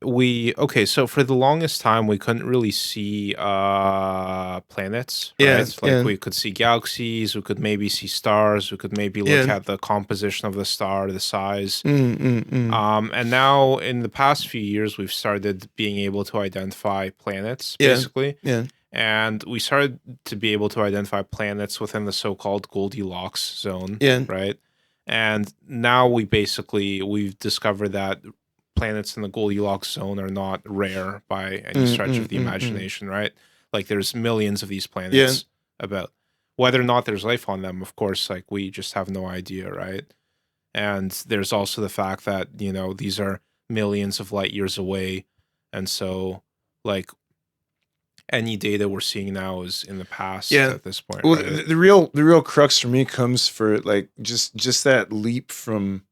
S1: so for the longest time we couldn't really see planets, right? We could see galaxies, we could maybe see stars, we could maybe look at the composition of the star, the size. And now in the past few years we've started being able to identify planets, basically. and we started to be able to identify planets within the so-called Goldilocks zone,
S2: Yeah.
S1: right? And now we've discovered that planets in the Goldilocks zone are not rare by any stretch of the imagination, right? Like there's millions of these planets about. Whether or not there's life on them, of course, like we just have no idea, right? And there's also the fact that, you know, these are millions of light years away. And so like any data we're seeing now is in the past at this point.
S2: Well,
S1: right?
S2: the real crux for me comes for like just that leap from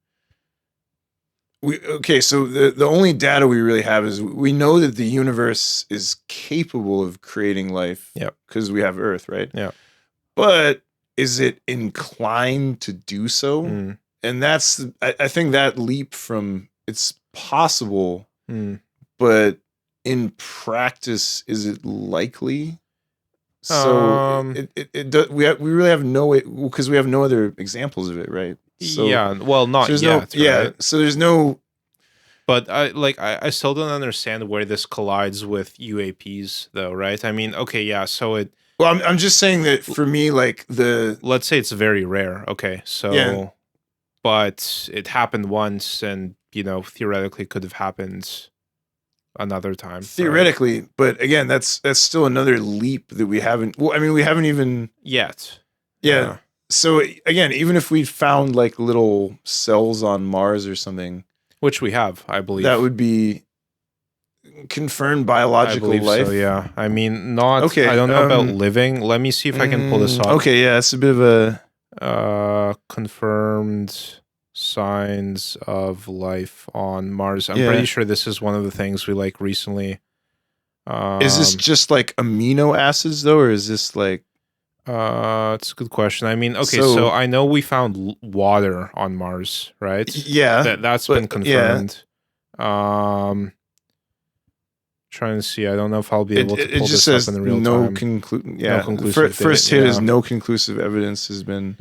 S2: so the only data we really have is we know that the universe is capable of creating life because we have Earth, right?
S1: Yeah.
S2: But is it inclined to do so? And that's I think that leap from it's possible, but in practice, is it likely? So we really have no because we have no other examples of it, right? So,
S1: well, not yet. Right?
S2: So there's no.
S1: But I still don't understand where this collides with UAPs, though, right? I mean, okay, yeah. So it.
S2: Well, I'm just saying that for me, like
S1: let's say it's very rare. Okay, so, but it happened once, and you know, theoretically, could have happened another time.
S2: Theoretically, right? But again, that's still another leap that we haven't. Well, I mean, we haven't even
S1: yet.
S2: Yeah. So again, even if we found like little cells on Mars or something,
S1: which we have, I believe,
S2: that would be confirmed biological life.
S1: So, yeah. I mean, not. Okay. I don't know about living. Let me see if I can pull this up.
S2: Okay. Yeah, it's a bit of
S1: a confirmed signs of life on Mars. I'm pretty sure this is one of the things we like recently.
S2: Is this just like amino acids though, or is this like?
S1: It's a good question. I mean, okay, so I know we found water on Mars, right?
S2: Yeah,
S1: that's been confirmed. Yeah. Trying to see. I don't know if I'll be able to pull this up in the real time.
S2: No conclusive. First hit is no conclusive evidence has been.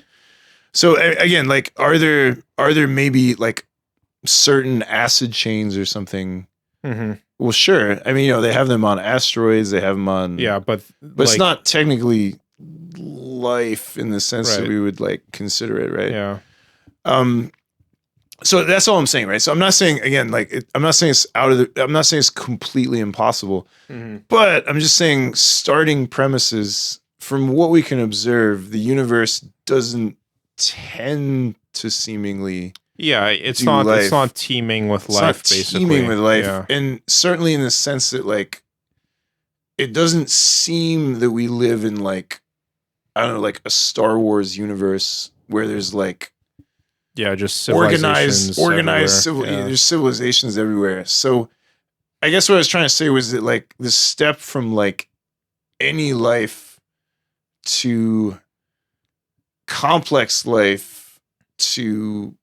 S2: So again, like, are there maybe like certain acid chains or something? Well, sure. I mean, you know, they have them on asteroids. They have them on.
S1: Yeah, but
S2: it's not technically life in the sense that we would like consider it, right?
S1: Yeah.
S2: So that's all I'm saying, right? So I'm not saying again, like, I'm not saying it's I'm not saying it's completely impossible, but I'm just saying starting premises from what we can observe, the universe doesn't tend to seemingly
S1: it's not teeming with life, basically.
S2: Teeming with life, and certainly in the sense that like it doesn't seem that we live in like, I don't know, like a Star Wars universe where there's like
S1: just
S2: organized there's civilizations everywhere. So I guess what I was trying to say was that like the step from like any life to complex life to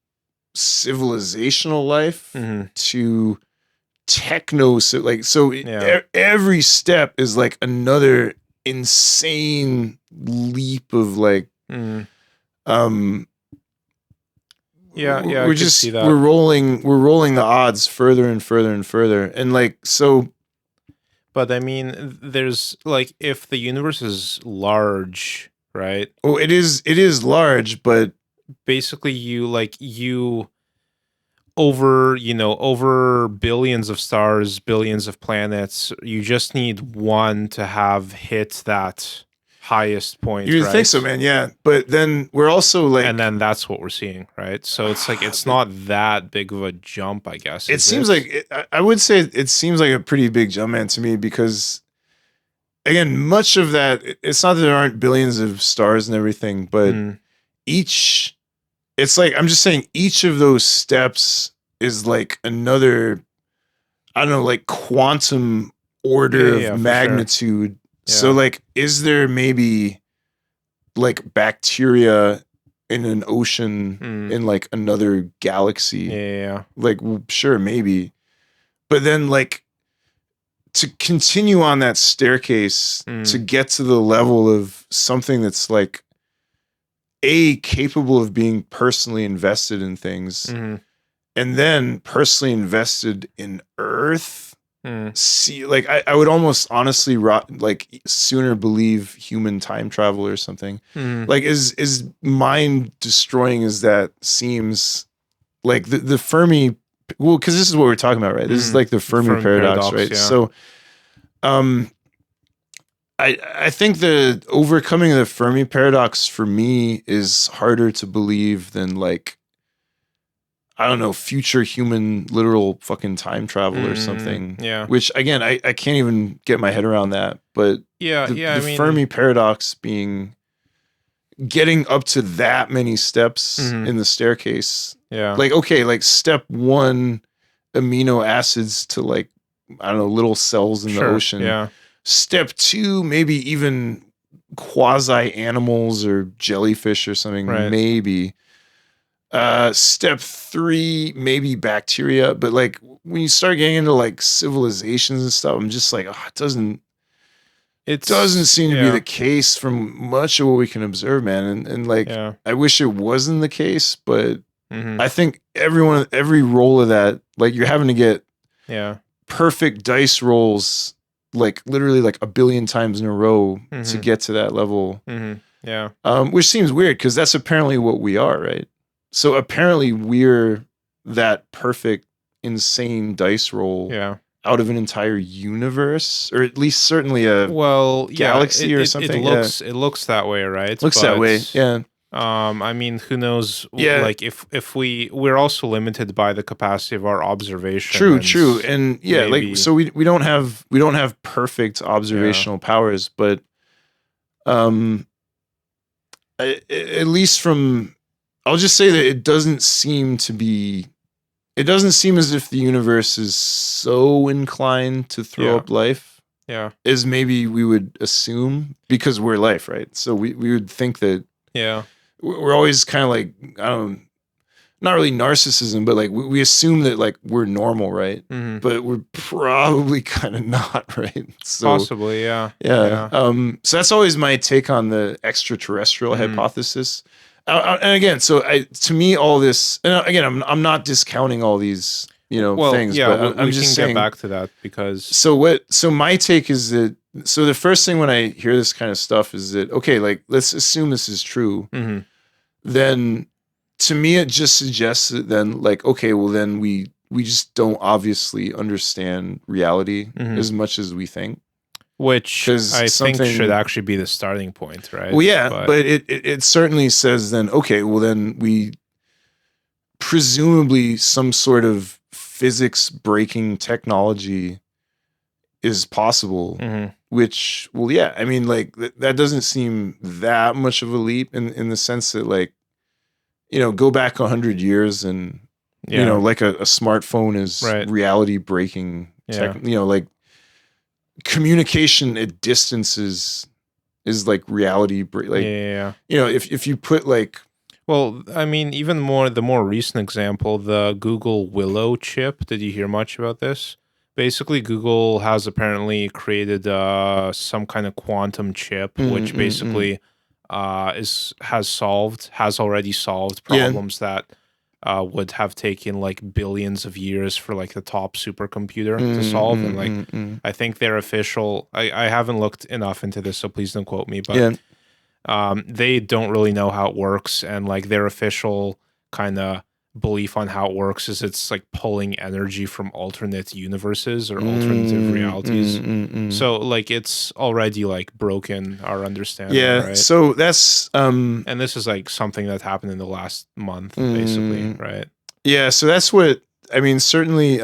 S2: civilizational life to techno, so like every step is like another insane leap of like
S1: we're
S2: rolling the odds further and further and further, and like so.
S1: But I mean, there's like, if the universe is large, right?
S2: Oh, it is large, but
S1: basically you over billions of stars, billions of planets, you just need one to have hit that highest point.
S2: You think so, man? Yeah, but then we're also like,
S1: and then that's what we're seeing, right? So it's like it's not that big of a jump, I guess.
S2: It seems like I would say it seems like a pretty big jump, man, to me, because again, much of that, it's not that there aren't billions of stars and everything, but it's like, I'm just saying each of those steps is like another, I don't know, like quantum order of magnitude. Sure. So like, is there maybe like bacteria in an ocean in like another galaxy?
S1: Yeah.
S2: Like, sure, maybe. But then like, to continue on that staircase to get to the level of something that's like capable of being personally invested in things, and then personally invested in Earth see, like I would almost honestly like sooner believe human time travel or something. Like as mind destroying as that seems, like the Fermi, well, because this is what we're talking about, right? This is like the Fermi paradox, right?
S1: Yeah.
S2: So I think the overcoming of the Fermi paradox for me is harder to believe than, like, I don't know, future human literal fucking time travel or something.
S1: Yeah.
S2: Which again, I can't even get my head around that. But the Fermi paradox being getting up to that many steps in the staircase.
S1: Yeah.
S2: Like, okay, like step 1, amino acids to, like, I don't know, little cells in the ocean.
S1: Yeah.
S2: Step 2, maybe even quasi animals or jellyfish or something, maybe. Step 3, maybe bacteria. But like when you start getting into like civilizations and stuff, I'm just like, it doesn't seem to be the case from much of what we can observe, man. And like, I wish it wasn't the case, but I think every roll of that, like you're having to get perfect dice rolls, like literally like a billion times in a row to get to that level.
S1: Yeah.
S2: Which seems weird because that's apparently what we are, right? So apparently we're that perfect, insane dice roll out of an entire universe, or at least certainly a galaxy or something.
S1: It looks that way, right?
S2: Looks that way, yeah.
S1: I mean, who knows? Yeah. Like if we're also limited by the capacity of our observation.
S2: True, and maybe, like so we don't have perfect observational powers, but at least from, I'll just say that it doesn't seem as if the universe is so inclined to throw up life.
S1: Yeah.
S2: As maybe we would assume, because we're life, right? So we would think that we're always kind of like, I don't, not really narcissism, but like we assume that like we're normal, right? But we're probably kind of not, right? So,
S1: possibly, yeah.
S2: So that's always my take on the extraterrestrial hypothesis. And again, so to me, all this, and again, I'm not discounting all these, things.
S1: Yeah,
S2: but I'm just saying,
S1: get back to that because.
S2: So my take is that, so the first thing when I hear this kind of stuff is that, okay, like let's assume this is true. Then to me, it just suggests that then, like, okay, well then we just don't obviously understand reality as much as we think.
S1: Which I think should actually be the starting point, right?
S2: Well, yeah, but it certainly says then, okay, well then we presumably some sort of physics breaking technology is possible, which, well, yeah, I mean, like that doesn't seem that much of a leap in the sense that, like, go back 100 years and, like a smartphone is reality breaking, like communication at distances is like reality like if you put like,
S1: well, I mean, even the more recent example, the Google Willow chip. Did you hear much about this? Basically, Google has apparently created some kind of quantum chip, which basically has already solved problems that would have taken like billions of years for like the top supercomputer to solve. And like, I think their official, I haven't looked enough into this, so please don't quote me, but they don't really know how it works. And like their official kind of belief on how it works is it's like pulling energy from alternate universes or alternative realities. So like it's already like broken our understanding. Right?
S2: So that's
S1: and this is like something that happened in the last month, basically, right?
S2: Yeah, so that's what I mean. Certainly,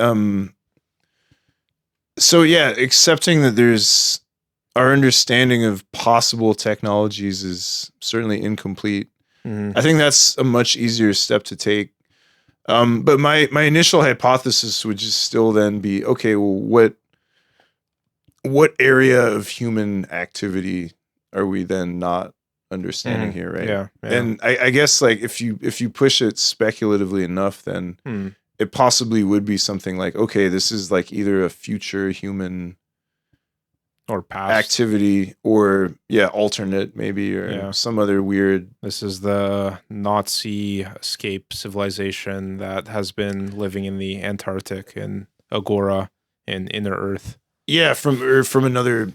S2: so yeah, accepting that there's our understanding of possible technologies is certainly incomplete. I think that's a much easier step to take. But my initial hypothesis would just still then be, okay, well, what area of human activity are we then not understanding here, right?
S1: Yeah.
S2: And I guess like if you push it speculatively enough, then it possibly would be something like, okay, this is like either a future human
S1: or past
S2: activity, or alternate maybe, or some other weird.
S1: This is the Nazi escape civilization that has been living in the Antarctic in Agora in inner Earth.
S2: Yeah, from another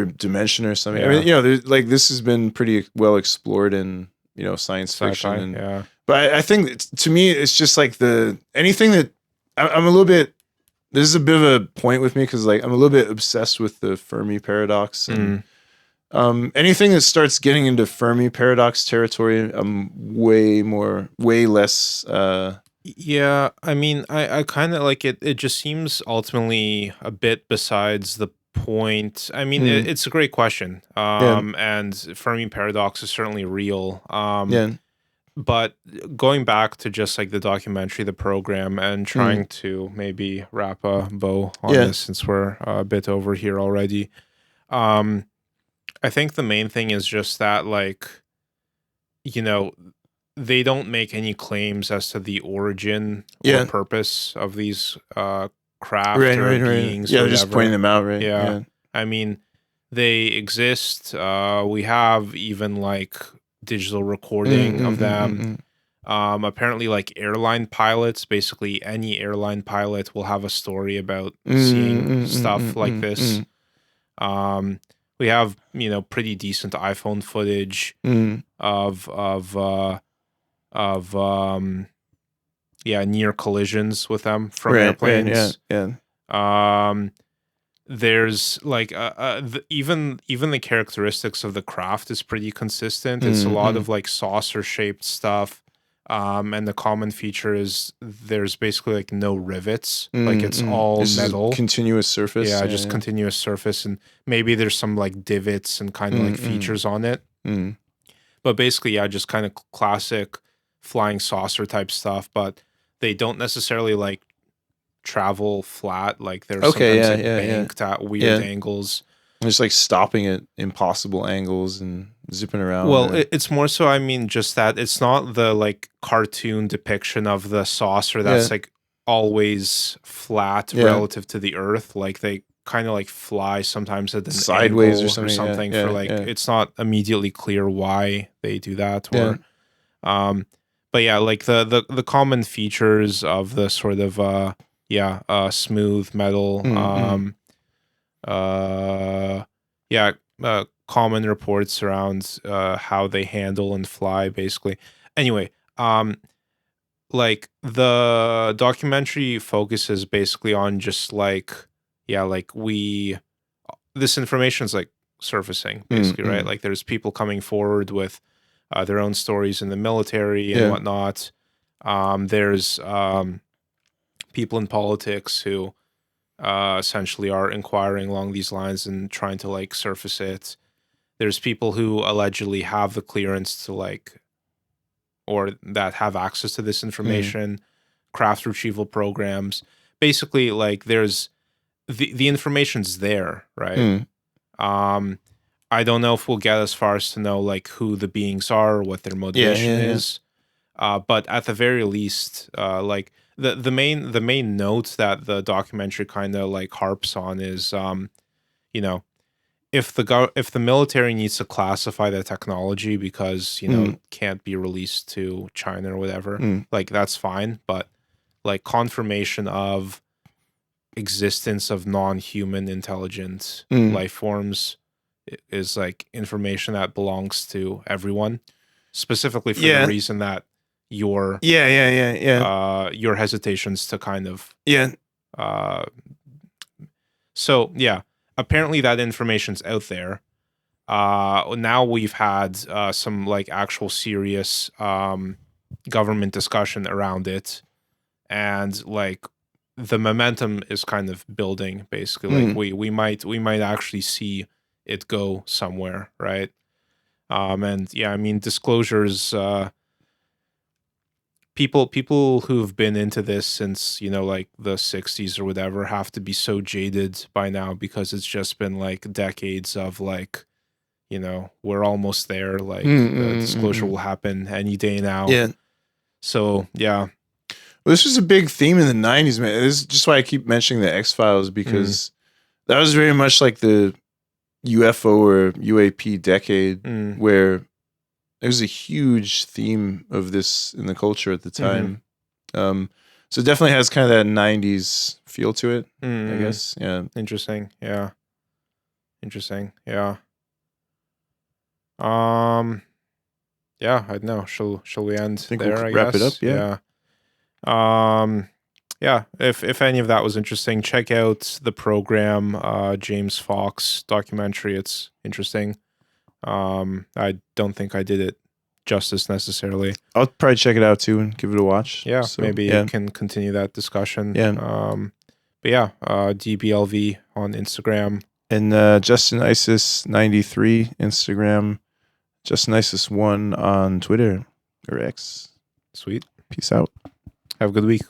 S2: dimension or something.
S1: Yeah.
S2: I mean, you know, like this has been pretty well explored in, you know, science fiction.
S1: Sci-fi,
S2: And
S1: yeah.
S2: but I think to me, it's just like anything that I'm a little bit. This is a bit of a point with me because like I'm a little bit obsessed with the Fermi paradox, and anything that starts getting into Fermi paradox territory, I'm way less.
S1: Yeah, I mean, I kind of like it. It just seems ultimately a bit besides the point. I mean, it's a great question. And Fermi paradox is certainly real.
S2: Yeah.
S1: But going back to just like the documentary, the program, and trying to maybe wrap a bow on this since we're a bit over here already. I think the main thing is just that, like, you know, they don't make any claims as to the origin or purpose of these craft or beings.
S2: Yeah,
S1: or
S2: they're just pointing them out, right?
S1: Yeah. I mean, they exist. We have even like digital recording of them. Apparently, like airline pilots, basically any airline pilot will have a story about seeing stuff like this. We have, you know, pretty decent iPhone footage of near collisions with them from airplanes. There's like even the characteristics of the craft is pretty consistent. It's a lot of like saucer shaped stuff. And the common feature is there's basically like no rivets. Like it's all
S2: It's
S1: metal.
S2: just continuous surface.
S1: Yeah, just continuous surface, and maybe there's some like divots and kind of like features on it. But basically, yeah, just kind of classic flying saucer type stuff. But they don't necessarily like travel flat. Like they're sometimes banked at weird angles.
S2: Just like stopping at impossible angles and zipping around.
S1: Well, it's more so, I mean, just that it's not the like cartoon depiction of the saucer that's like always flat relative to the Earth. Like they kind of like fly sometimes at an
S2: sideways
S1: angle
S2: or something
S1: for like it's not immediately clear why they do that. Or but yeah, like the common features of the sort of smooth metal common reports around how they handle and fly, basically. Anyway, like the documentary focuses basically on just like this information is like surfacing, basically, right? Like there's people coming forward with their own stories in the military and whatnot. There's people in politics who essentially are inquiring along these lines and trying to like surface it. There's people who allegedly have the clearance to like, or that have access to this information, craft retrieval programs. Basically, like there's the information's there, right? I don't know if we'll get as far as to know like who the beings are or what their motivation is. But at the very least, like the main note that the documentary kind of like harps on is, you know, if the military needs to classify the technology because you know it can't be released to China or whatever, like that's fine. But like confirmation of existence of non-human intelligent life forms is like information that belongs to everyone, specifically for the reason that your your hesitations to kind of so yeah, apparently that information's out there. Now we've had some like actual serious government discussion around it, and like the momentum is kind of building, basically. Like we might actually see it go somewhere, right? And yeah, I mean disclosures, people who've been into this since, you know, like the 60s or whatever have to be so jaded by now because it's just been like decades of like, you know, we're almost there, like the disclosure will happen any day now. So yeah.
S2: Well, this was a big theme in the 90s, man. This is just why I keep mentioning the X-Files, because that was very much like the UFO or UAP decade where there was a huge theme of this in the culture at the time. So it definitely has kind of that 90s feel to it, I
S1: Mm,
S2: guess. Yeah.
S1: interesting. Yeah. Interesting. Yeah. Yeah, I don't know. Shall we end
S2: think
S1: there,
S2: we'll
S1: I
S2: wrap it up,
S1: guess?
S2: yeah.
S1: Yeah. If any of that was interesting, check out the program, James Fox documentary. It's interesting. I don't think I did it justice necessarily.
S2: I'll probably check it out too and give it a watch.
S1: Yeah,
S2: So,
S1: maybe
S2: yeah.
S1: you can continue that discussion.
S2: Yeah.
S1: But yeah, DBLV on Instagram.
S2: And Justin Isis 93 Instagram, Justin Isis 1 on Twitter or X.
S1: Sweet.
S2: Peace out.
S1: Have a good week.